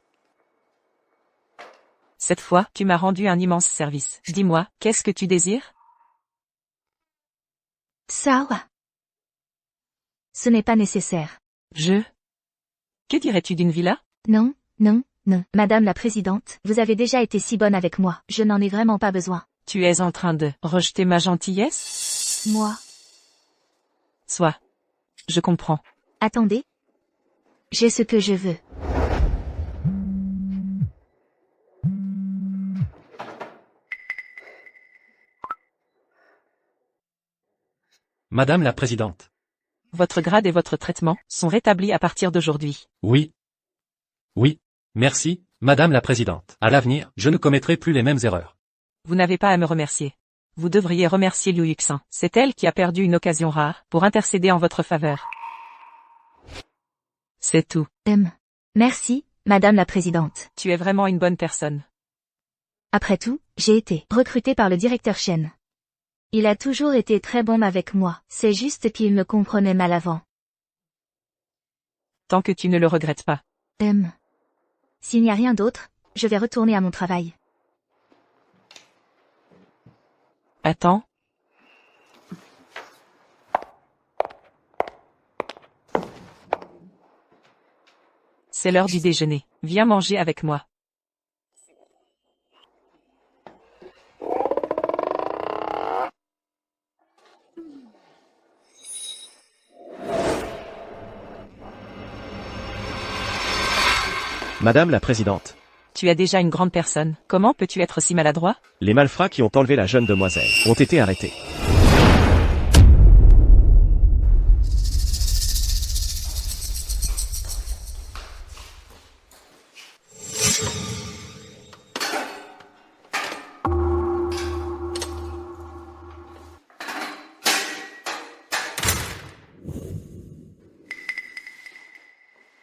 A: Cette fois, tu m'as rendu un immense service. Dis-moi, qu'est-ce que tu désires?
B: Ça. Ce n'est pas nécessaire.
A: Que dirais-tu d'une villa?
B: Non, non, non. Madame la Présidente, vous avez déjà été si bonne avec moi, je n'en ai vraiment pas besoin.
A: Tu es en train de rejeter ma gentillesse?
B: Moi?
A: Soit. Je comprends.
B: Attendez. J'ai ce que je veux.
C: Madame la Présidente.
A: Votre grade et votre traitement sont rétablis à partir d'aujourd'hui.
C: Oui. Oui. Merci, Madame la Présidente. À l'avenir, je ne commettrai plus les mêmes erreurs.
A: Vous n'avez pas à me remercier. Vous devriez remercier Liu Yuxin. C'est elle qui a perdu une occasion rare pour intercéder en votre faveur. C'est tout.
B: Merci, Madame la Présidente.
A: Tu es vraiment une bonne personne.
B: Après tout, j'ai été recrutée par le directeur Chen. Il a toujours été très bon avec moi, c'est juste qu'il me comprenait mal avant.
A: Tant que tu ne le regrettes pas.
B: S'il n'y a rien d'autre, je vais retourner à mon travail.
A: Attends. C'est l'heure du déjeuner. Viens manger avec moi.
G: Madame la Présidente.
A: Tu es déjà une grande personne. Comment peux-tu être si maladroit?
G: Les malfrats qui ont enlevé la jeune demoiselle ont été arrêtés.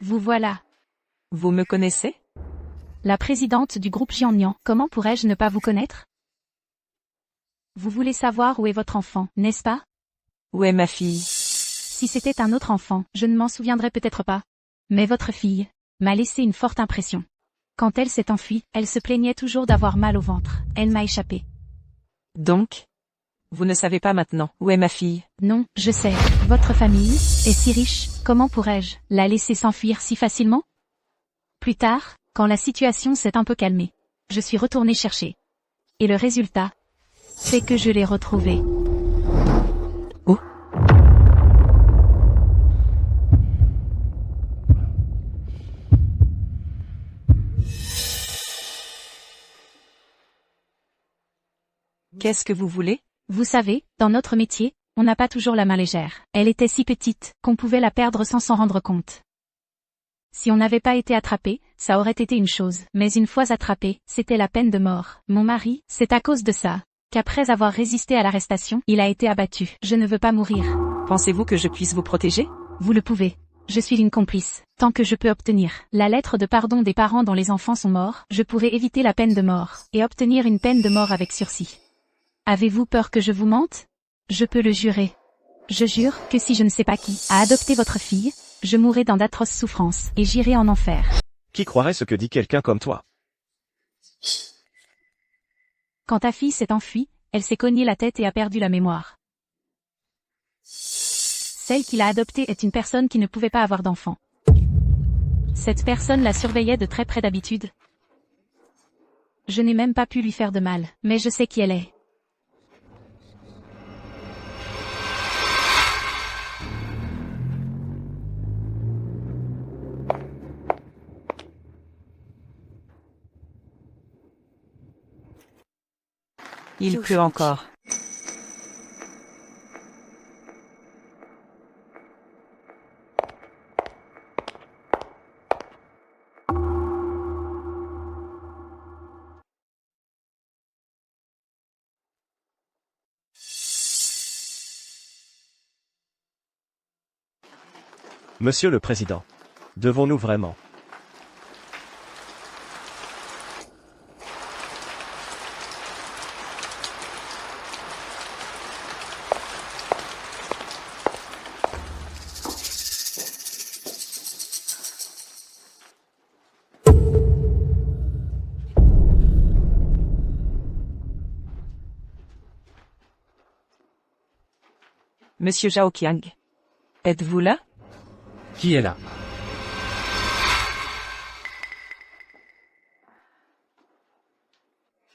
D: Vous voilà.
A: Vous me connaissez?
D: La présidente du groupe Jiangnan, comment pourrais-je ne pas vous connaître? Vous voulez savoir où est votre enfant, n'est-ce pas?
A: Où est ma fille?
D: Si c'était un autre enfant, je ne m'en souviendrais peut-être pas. Mais votre fille m'a laissé une forte impression. Quand elle s'est enfuie, elle se plaignait toujours d'avoir mal au ventre. Elle m'a échappé.
A: Donc, vous ne savez pas maintenant où est ma fille?
D: Non, je sais. Votre famille est si riche, comment pourrais-je la laisser s'enfuir si facilement? Plus tard, quand la situation s'est un peu calmée, je suis retournée chercher. Et le résultat, c'est que je l'ai retrouvée.
A: Où? Qu'est-ce que vous voulez?
D: Vous savez, dans notre métier, on n'a pas toujours la main légère. Elle était si petite qu'on pouvait la perdre sans s'en rendre compte. Si on n'avait pas été attrapé, ça aurait été une chose. Mais une fois attrapé, c'était la peine de mort. Mon mari, c'est à cause de ça qu'après avoir résisté à l'arrestation, il a été abattu. Je ne veux pas mourir.
A: Pensez-vous que je puisse vous protéger?
D: Vous le pouvez. Je suis une complice. Tant que je peux obtenir la lettre de pardon des parents dont les enfants sont morts, je pourrai éviter la peine de mort et obtenir une peine de mort avec sursis. Avez-vous peur que je vous mente? Je peux le jurer. Je jure que si je ne sais pas qui a adopté votre fille, je mourrai dans d'atroces souffrances et j'irai en enfer.
G: Qui croirait ce que dit quelqu'un comme toi?
D: Quand ta fille s'est enfuie, elle s'est cognée la tête et a perdu la mémoire. Celle qui l'a adoptée est une personne qui ne pouvait pas avoir d'enfant. Cette personne la surveillait de très près d'habitude. Je n'ai même pas pu lui faire de mal, mais je sais qui elle est.
A: Il pleut encore.
G: Monsieur le Président. Devons-nous vraiment?
A: Monsieur Zhaoqiang. Êtes-vous là?
C: Qui est là?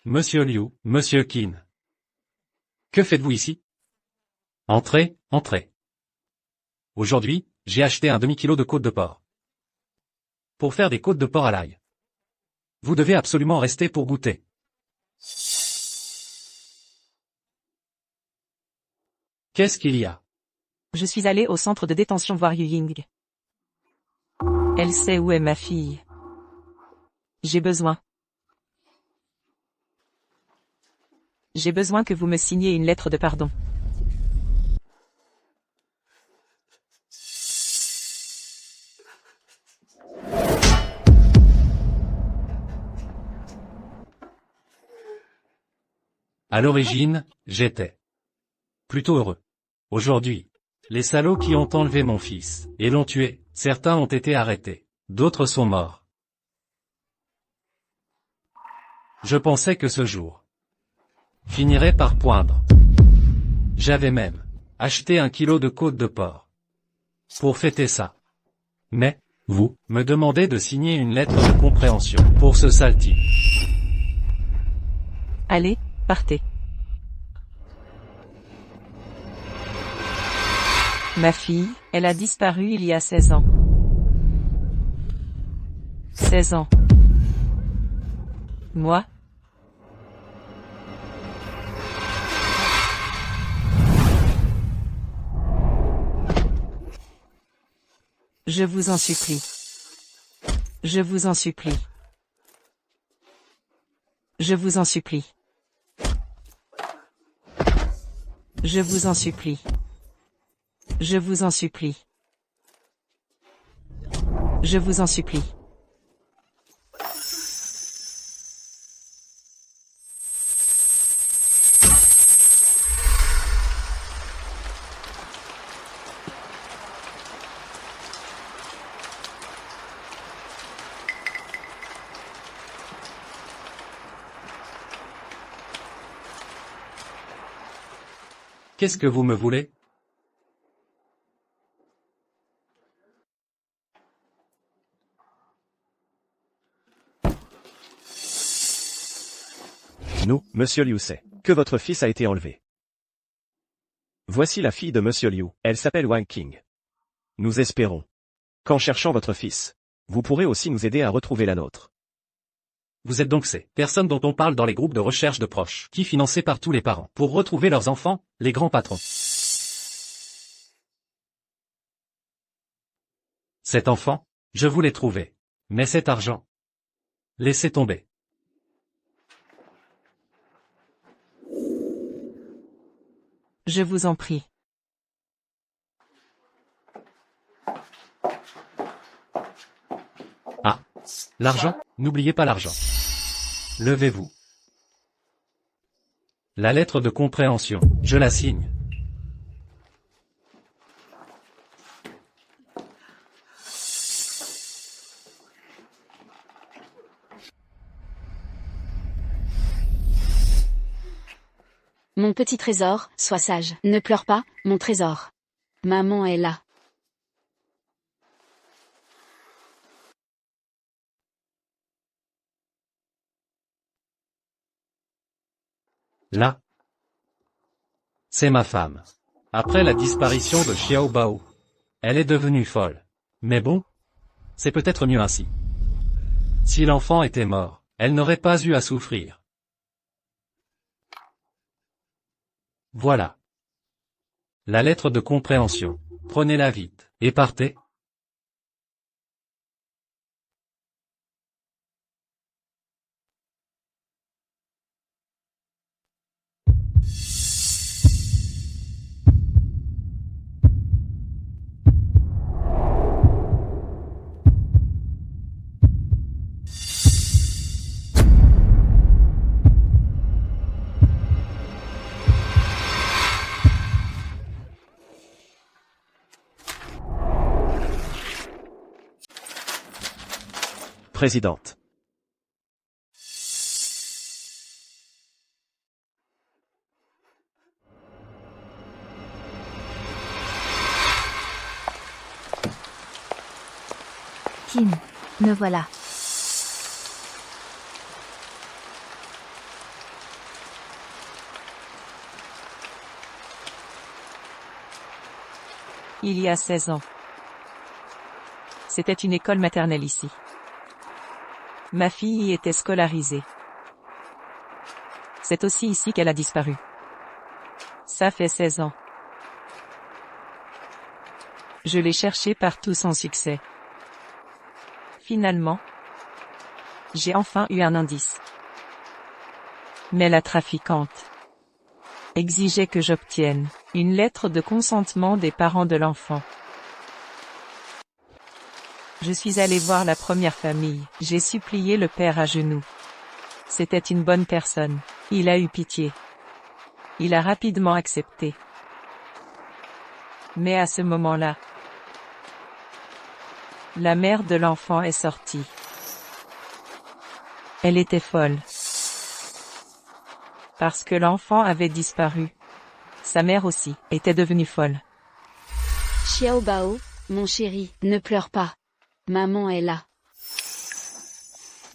C: Monsieur Liu, Monsieur Qin. Que faites-vous ici? Entrez, entrez. Aujourd'hui, j'ai acheté un demi-kilo de côtes de porc. Pour faire des côtes de porc à l'ail. Vous devez absolument rester pour goûter. Qu'est-ce qu'il y a?
A: Je suis allé au centre de détention voir Yu Ying. Elle sait où est ma fille. J'ai besoin que vous me signiez une lettre de pardon.
C: À l'origine, j'étais plutôt heureux. Aujourd'hui, les salauds qui ont enlevé mon fils et l'ont tué, certains ont été arrêtés, d'autres sont morts. Je pensais que ce jour finirait par poindre. J'avais même acheté 1 kilo de côtes de porc pour fêter ça. Mais, vous, me demandez de signer une lettre de compréhension pour ce sale type.
A: Allez, partez. Ma fille, elle a disparu il y a 16 ans. 16 ans. Moi? Je vous en supplie. Je vous en supplie. Je vous en supplie. Je vous en supplie. Je vous en supplie. Je vous en supplie.
C: Qu'est-ce que vous me voulez?
G: Nous, Monsieur Liu sait que votre fils a été enlevé. Voici la fille de Monsieur Liu, elle s'appelle Wang Qing. Nous espérons qu'en cherchant votre fils, vous pourrez aussi nous aider à retrouver la nôtre.
C: Vous êtes donc ces personnes dont on parle dans les groupes de recherche de proches, qui financés par tous les parents, pour retrouver leurs enfants, les grands patrons. Cet enfant, je voulais trouver. Mais cet argent, laissez tomber.
A: Je vous en prie.
C: Ah, l'argent, n'oubliez pas l'argent. Levez-vous. La lettre de compréhension, je la signe.
E: Mon petit trésor, sois sage. Ne pleure pas, mon trésor. Maman est là.
C: Là, c'est ma femme. Après la disparition de Xiao Bao, elle est devenue folle. Mais bon, c'est peut-être mieux ainsi. Si l'enfant était mort, elle n'aurait pas eu à souffrir. Voilà. La lettre de compréhension. Prenez-la vite, et partez.
G: Présidente.
B: Kim, me voilà.
A: Il y a 16 ans. C'était une école maternelle ici. Ma fille y était scolarisée. C'est aussi ici qu'elle a disparu. Ça fait 16 ans. Je l'ai cherchée partout sans succès. Finalement, j'ai enfin eu un indice. Mais la trafiquante exigeait que j'obtienne une lettre de consentement des parents de l'enfant. Je suis allé voir la première famille. J'ai supplié le père à genoux. C'était une bonne personne. Il a eu pitié. Il a rapidement accepté. Mais à ce moment-là, la mère de l'enfant est sortie. Elle était folle. Parce que l'enfant avait disparu. Sa mère aussi était devenue folle.
E: Xiao Bao, mon chéri, ne pleure pas. Maman est là.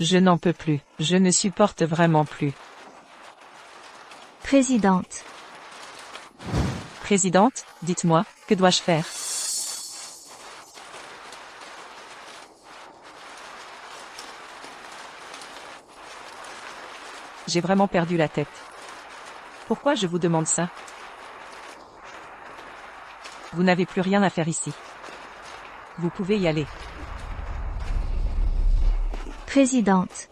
A: Je n'en peux plus. Je ne supporte vraiment plus.
B: Présidente.
A: Présidente, dites-moi, que dois-je faire? J'ai vraiment perdu la tête. Pourquoi je vous demande ça? Vous n'avez plus rien à faire ici. Vous pouvez y aller.
B: Présidente.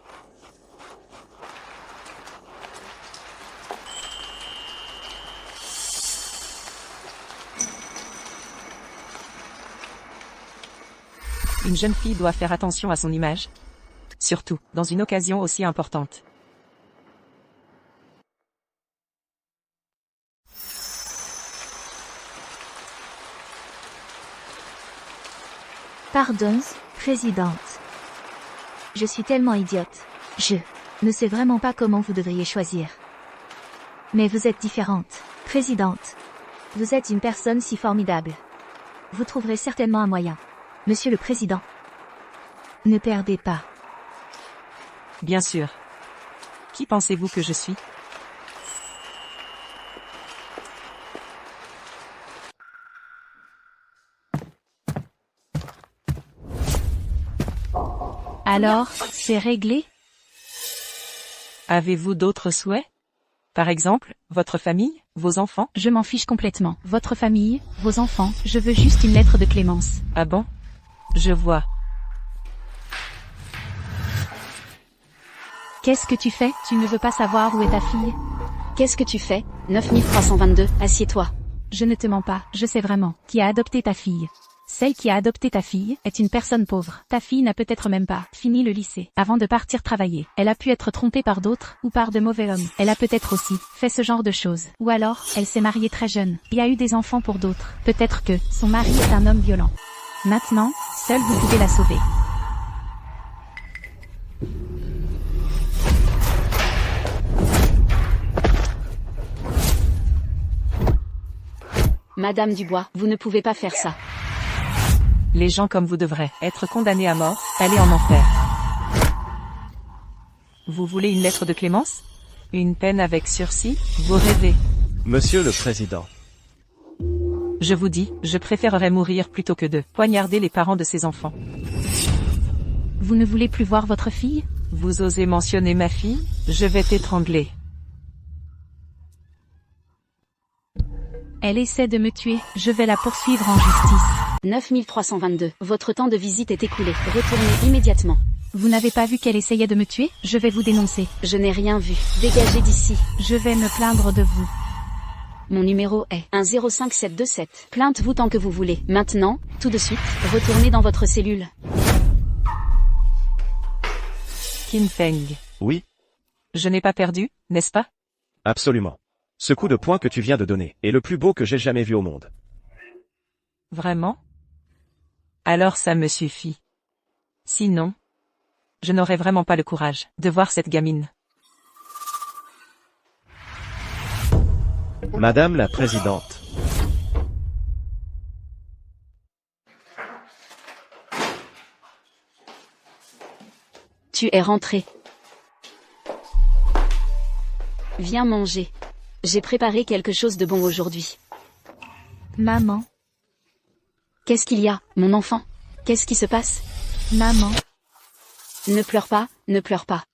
A: Une jeune fille doit faire attention à son image. Surtout, dans une occasion aussi importante.
B: Pardon, présidente. Je suis tellement idiote. Je ne sais vraiment pas comment vous devriez choisir. Mais vous êtes différente, présidente. Vous êtes une personne si formidable. Vous trouverez certainement un moyen. Monsieur le Président. Ne perdez pas.
A: Bien sûr. Qui pensez-vous que je suis?
D: Alors, c'est réglé?
A: Avez-vous d'autres souhaits? Par exemple, votre famille, vos enfants?
D: Je m'en fiche complètement. Votre famille, vos enfants, je veux juste une lettre de clémence.
A: Ah bon? Je vois.
D: Qu'est-ce que tu fais? Tu ne veux pas savoir où est ta fille?
E: Qu'est-ce que tu fais? 9322, assieds-toi.
D: Je ne te mens pas, je sais vraiment qui a adopté ta fille. Celle qui a adopté ta fille est une personne pauvre. Ta fille n'a peut-être même pas fini le lycée avant de partir travailler. Elle a pu être trompée par d'autres ou par de mauvais hommes. Elle a peut-être aussi fait ce genre de choses. Ou alors, elle s'est mariée très jeune et a eu des enfants pour d'autres. Peut-être que son mari est un homme violent. Maintenant, seul vous pouvez la sauver.
E: Madame Dubois, vous ne pouvez pas faire ça.
A: Les gens comme vous devraient être condamnés à mort, aller en enfer. Vous voulez une lettre de clémence? Une peine avec sursis? Vous rêvez.
G: Monsieur le Président.
A: Je vous dis, je préférerais mourir plutôt que de poignarder les parents de ces enfants.
D: Vous ne voulez plus voir votre fille?
A: Vous osez mentionner ma fille? Je vais t'étrangler.
D: Elle essaie de me tuer, je vais la poursuivre en justice.
E: 9322, votre temps de visite est écoulé. Retournez immédiatement.
D: Vous n'avez pas vu qu'elle essayait de me tuer? Je vais vous dénoncer.
E: Je n'ai rien vu. Dégagez d'ici.
D: Je vais me plaindre de vous.
E: Mon numéro est 105727. Plainte-vous tant que vous voulez. Maintenant, tout de suite, retournez dans votre cellule.
A: Kim Feng.
G: Oui,
A: Je n'ai pas perdu, n'est-ce pas?
G: absolument. Ce coup de poing que tu viens de donner est le plus beau que j'ai jamais vu au monde.
A: Vraiment? Alors ça me suffit. Sinon, je n'aurais vraiment pas le courage de voir cette gamine.
G: Madame la Présidente.
E: Tu es rentré. Viens manger. J'ai préparé quelque chose de bon aujourd'hui.
B: Maman,
E: Qu'est-ce qu'il y a, mon enfant? Qu'est-ce qui se passe?
B: maman,
E: Ne pleure pas, ne pleure pas.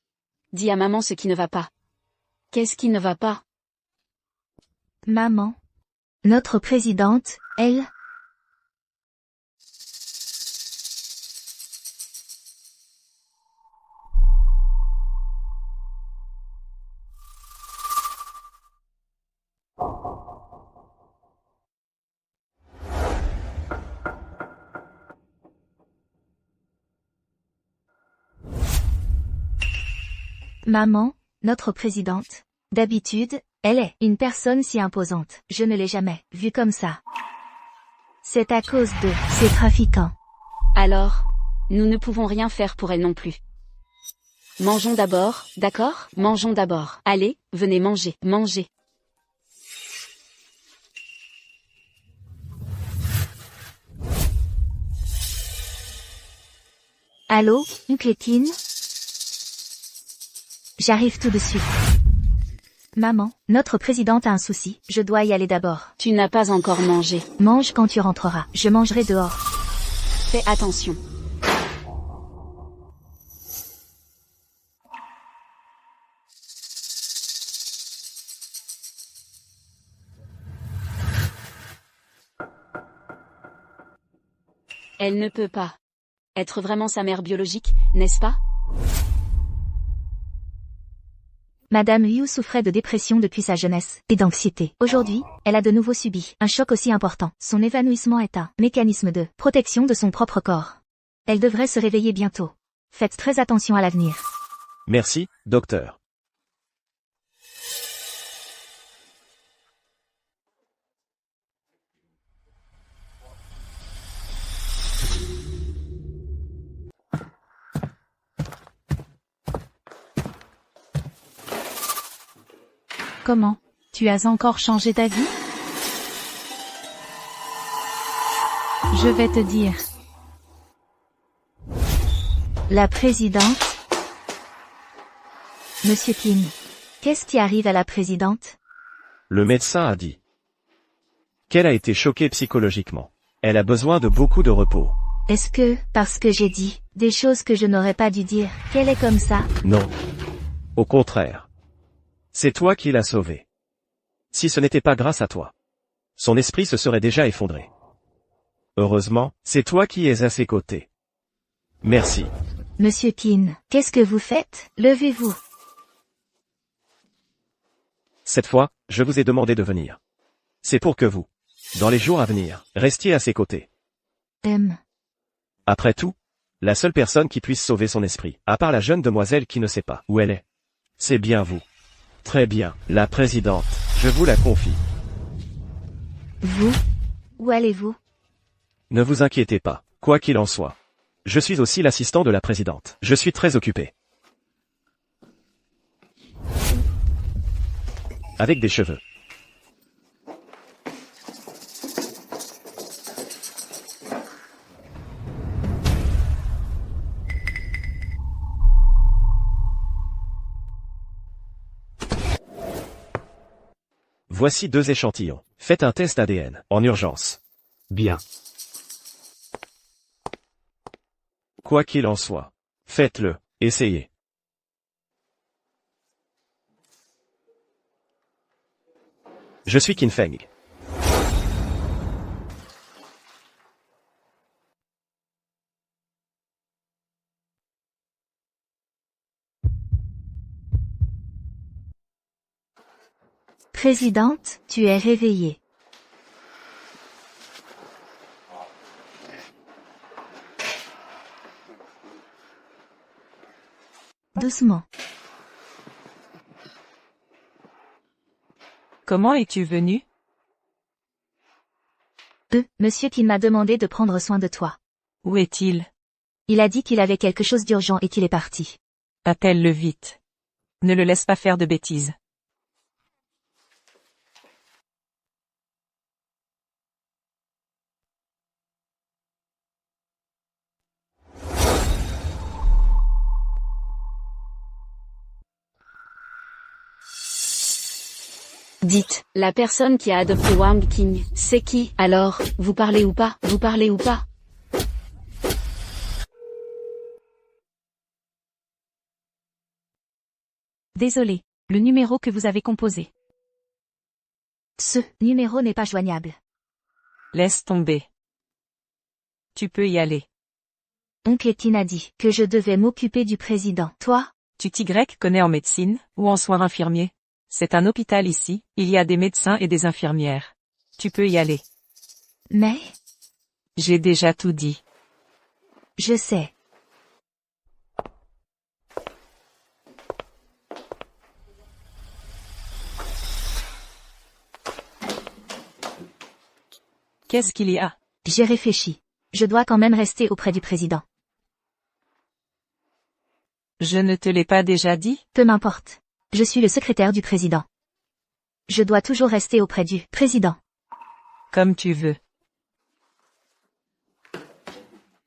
E: Dis à maman ce qui ne va pas. Qu'est-ce qui ne va pas?
B: maman. Notre présidente, elle, maman, notre présidente. D'habitude, elle est une personne si imposante. Je ne l'ai jamais vue comme ça. C'est à cause de ces trafiquants.
E: Alors, nous ne pouvons rien faire pour elle non plus. Mangeons d'abord, d'accord? Mangeons d'abord. Allez, venez manger, mangez.
B: Allô, Clétine? J'arrive tout de suite. Maman, notre présidente a un souci, je dois y aller d'abord.
E: Tu n'as pas encore mangé.
B: Mange quand tu rentreras, je mangerai dehors.
E: Fais attention. Elle ne peut pas être vraiment sa mère biologique, n'est-ce pas?
B: Madame Liu souffrait de dépression depuis sa jeunesse, et d'anxiété. Aujourd'hui, elle a de nouveau subi un choc aussi important. Son évanouissement est un mécanisme de protection de son propre corps. Elle devrait se réveiller bientôt. Faites très attention à l'avenir.
G: Merci, docteur.
D: Comment? Tu as encore changé d'avis? Je vais te dire.
B: La présidente. Monsieur Kim. Qu'est-ce qui arrive à la présidente?
G: Le médecin a dit qu'elle a été choquée psychologiquement. Elle a besoin de beaucoup de repos.
B: Est-ce que, parce que j'ai dit des choses que je n'aurais pas dû dire, qu'elle est comme ça?
G: Non. Au contraire. C'est toi qui l'as sauvée. Si ce n'était pas grâce à toi, son esprit se serait déjà effondré. Heureusement, c'est toi qui es à ses côtés. Merci.
B: Monsieur Kim, qu'est-ce que vous faites? Levez-vous.
G: Cette fois, je vous ai demandé de venir. C'est pour que vous, dans les jours à venir, restiez à ses côtés. Après tout, la seule personne qui puisse sauver son esprit, à part la jeune demoiselle qui ne sait pas où elle est, c'est bien vous. Très bien, la présidente, je vous la confie.
B: Vous? Où allez-vous?
G: Ne vous inquiétez pas, quoi qu'il en soit. Je suis aussi l'assistant de la présidente. Je suis très occupé. Avec des cheveux. Voici 2 échantillons. Faites un test ADN, en urgence.
F: Bien.
G: Quoi qu'il en soit. Faites-le. Essayez. Je suis Qin Feng.
B: Présidente, tu es réveillée. Doucement.
A: Comment es-tu venu?
B: Monsieur Kim m'a demandé de prendre soin de toi.
A: Où est-il?
B: Il a dit qu'il avait quelque chose d'urgent et qu'il est parti.
A: Appelle-le vite. Ne le laisse pas faire de bêtises.
E: Dites, la personne qui a adopté Wang King, c'est qui? Alors, vous parlez ou pas? Vous parlez ou pas?
D: Désolé, le numéro que vous avez composé.
B: Ce numéro n'est pas joignable.
A: Laisse tomber. Tu peux y aller.
B: Oncle Etin a dit que je devais m'occuper du président. Toi?
A: Tu t'y connais en médecine, ou en soins infirmiers? C'est un hôpital ici, il y a des médecins et des infirmières. Tu peux y aller.
B: Mais?
A: J'ai déjà tout dit.
B: Je sais.
A: Qu'est-ce qu'il y a?
B: J'ai réfléchi. Je dois quand même rester auprès du président.
A: Je ne te l'ai pas déjà dit?
B: Peu m'importe. Je suis le secrétaire du président. Je dois toujours rester auprès du président.
A: Comme tu veux.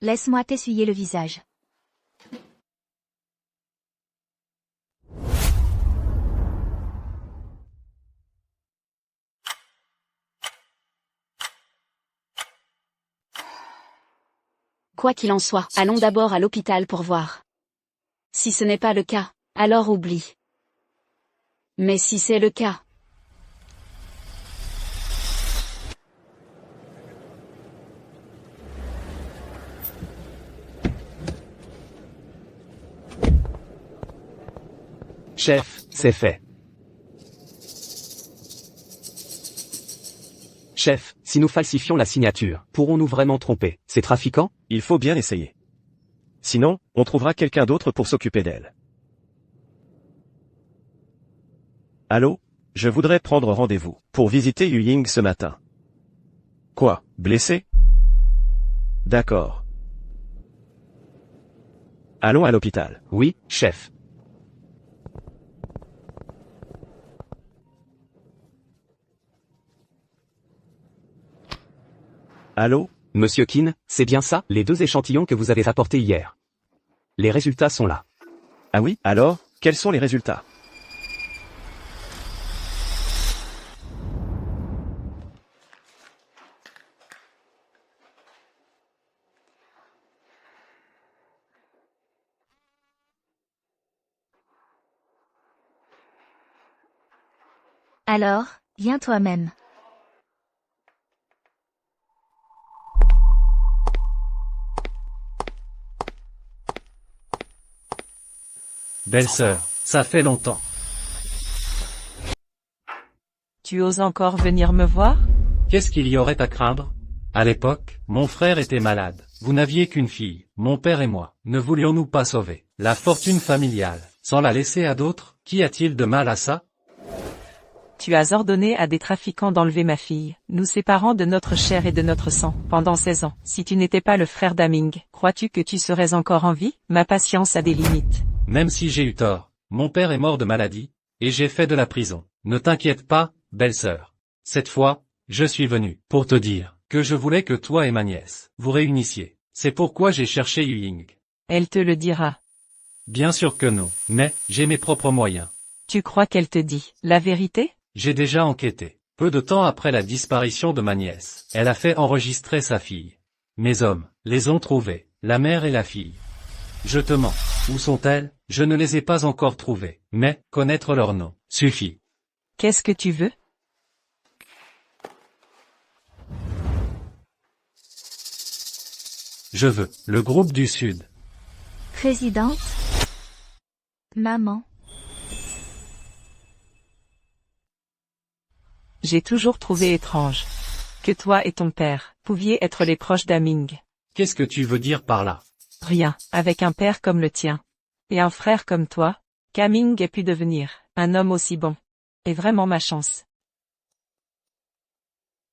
B: Laisse-moi t'essuyer le visage.
E: Quoi qu'il en soit, allons d'abord à l'hôpital pour voir. Si ce n'est pas le cas, alors oublie. Mais si c'est le cas...
F: Chef, c'est fait. Chef, si nous falsifions la signature, pourrons-nous vraiment tromper ces trafiquants?
G: Il faut bien essayer. Sinon, on trouvera quelqu'un d'autre pour s'occuper d'elle. Allô? Je voudrais prendre rendez-vous pour visiter Yu Ying ce matin. Quoi? Blessé? D'accord. Allons à l'hôpital.
F: Oui, chef.
G: Allô?
F: Monsieur Qin, c'est bien ça, les 2 échantillons que vous avez apportés hier. Les résultats sont là.
G: Ah oui? Alors, quels sont les résultats?
B: Alors, viens toi-même.
C: Belle-sœur, ça fait longtemps.
A: Tu oses encore venir me voir?
C: Qu'est-ce qu'il y aurait à craindre? À l'époque, mon frère était malade. Vous n'aviez qu'une fille, mon père et moi. Ne voulions-nous pas sauver la fortune familiale, sans la laisser à d'autres? Qu'y a-t-il de mal à ça?
A: Tu as ordonné à des trafiquants d'enlever ma fille, nous séparant de notre chair et de notre sang, pendant 16 ans. Si tu n'étais pas le frère d'Aming, crois-tu que tu serais encore en vie? Ma patience a des limites.
C: Même si j'ai eu tort, mon père est mort de maladie, et j'ai fait de la prison. Ne t'inquiète pas, belle-sœur. Cette fois, je suis venu pour te dire que je voulais que toi et ma nièce vous réunissiez. C'est pourquoi j'ai cherché Yu Ying.
A: Elle te le dira.
C: Bien sûr que non, mais j'ai mes propres moyens.
A: Tu crois qu'elle te dit la vérité?
C: J'ai déjà enquêté. Peu de temps après la disparition de ma nièce, elle a fait enregistrer sa fille. Mes hommes les ont trouvés, la mère et la fille. Je te mens. Où sont-elles? Je ne les ai pas encore trouvées, mais connaître leur nom suffit.
A: Qu'est-ce que tu veux?
C: Je veux le groupe du Sud.
B: Présidente? Maman?
A: J'ai toujours trouvé étrange que toi et ton père pouviez être les proches d'Aming.
C: Qu'est-ce que tu veux dire par là?
A: Rien, avec un père comme le tien, et un frère comme toi, qu'Aming ait pu devenir un homme aussi bon. Est vraiment ma chance.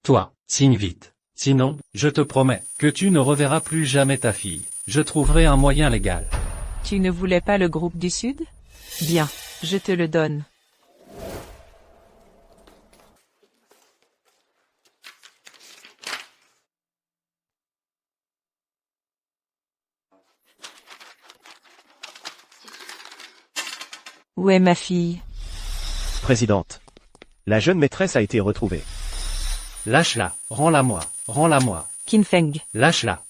C: Toi, signe vite. Sinon, je te promets que tu ne reverras plus jamais ta fille. Je trouverai un moyen légal.
A: Tu ne voulais pas le groupe du Sud? Bien, je te le donne. Où est ma fille?
G: Présidente. La jeune maîtresse a été retrouvée.
C: Lâche-la, rends-la-moi, rends-la-moi.
A: Qin Feng.
C: Lâche-la.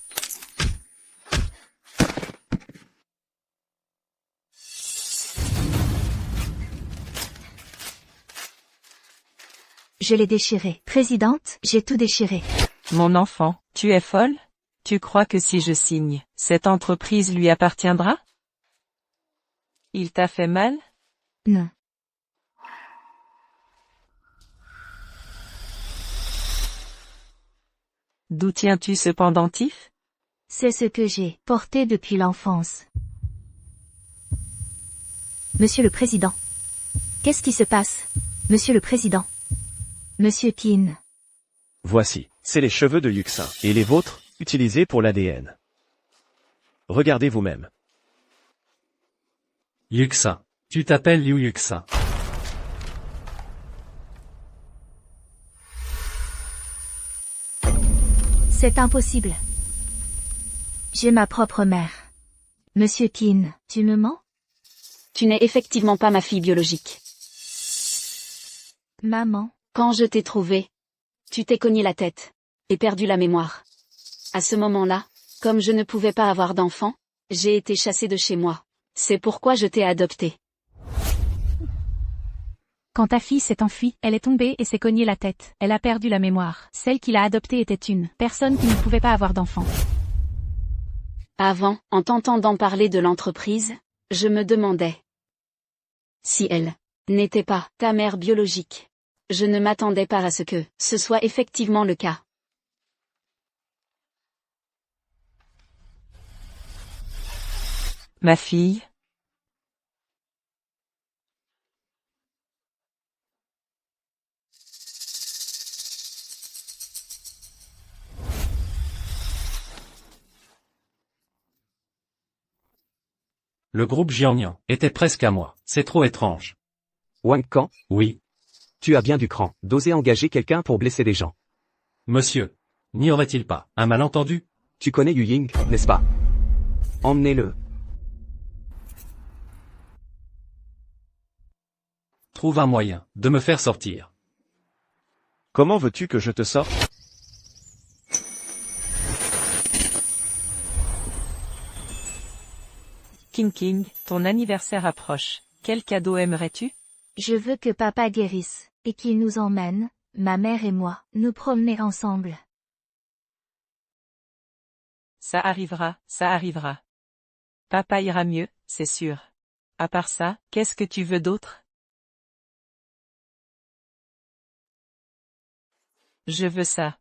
B: Je l'ai déchiré. Présidente, j'ai tout déchiré.
A: Mon enfant, tu es folle? Tu crois que si je signe, cette entreprise lui appartiendra? Il t'a fait mal?
B: Non.
A: D'où tiens-tu ce pendentif?
B: C'est ce que j'ai porté depuis l'enfance. Monsieur le Président. Qu'est-ce qui se passe? Monsieur le Président. Monsieur Qin.
G: Voici, c'est les cheveux de Yuxin, et les vôtres, utilisés pour l'ADN. Regardez vous-même.
C: Yuxin. Tu t'appelles Liu Yuxin.
B: C'est impossible. J'ai ma propre mère. Monsieur Qin, tu me mens?
E: Tu n'es effectivement pas ma fille biologique.
B: Maman.
E: Quand je t'ai trouvée, tu t'es cogné la tête et perdu la mémoire. À ce moment-là, comme je ne pouvais pas avoir d'enfant, j'ai été chassée de chez moi. C'est pourquoi je t'ai adoptée.
D: Quand ta fille s'est enfuie, elle est tombée et s'est cognée la tête. Elle a perdu la mémoire. Celle qui l'a adoptée était une personne qui ne pouvait pas avoir d'enfant.
E: Avant, en t'entendant parler de l'entreprise, je me demandais si elle n'était pas ta mère biologique. Je ne m'attendais pas à ce que ce soit effectivement le cas.
A: Ma fille?
C: Le groupe Jiangnan était presque à moi. C'est trop étrange.
F: Wang Kan,
C: Oui.
F: tu as bien du cran, d'oser engager quelqu'un pour blesser des gens.
C: Monsieur. N'y aurait-il pas un malentendu?
F: Tu connais Yu Ying, n'est-ce pas? Emmenez-le.
C: Trouve un moyen de me faire sortir.
G: Comment veux-tu que je te sorte?
A: King, ton anniversaire approche. Quel cadeau aimerais-tu?
B: Je veux que papa guérisse, et qu'il nous emmène, ma mère et moi, nous promener ensemble.
A: Ça arrivera, ça arrivera. Papa ira mieux, c'est sûr. À part ça, qu'est-ce que tu veux d'autre? Je veux ça.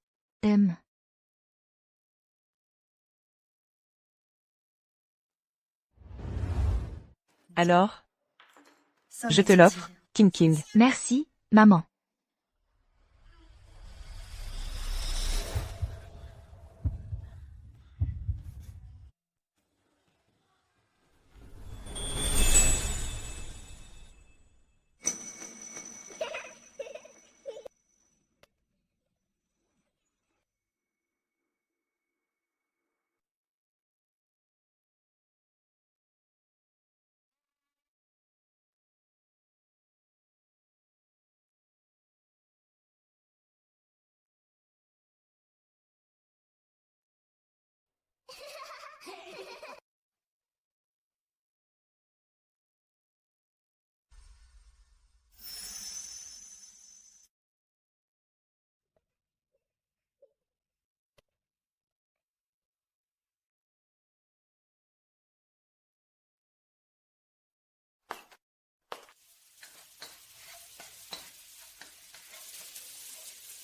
A: Alors? Je te l'offre, King.
B: Merci, maman.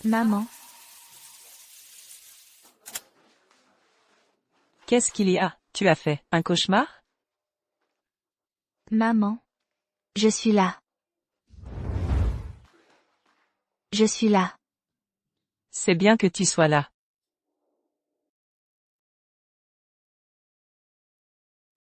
B: Maman,
A: Qu'est-ce qu'il y a? Tu as fait un cauchemar?
B: maman. Je suis là. Je suis là.
A: C'est bien que tu sois là.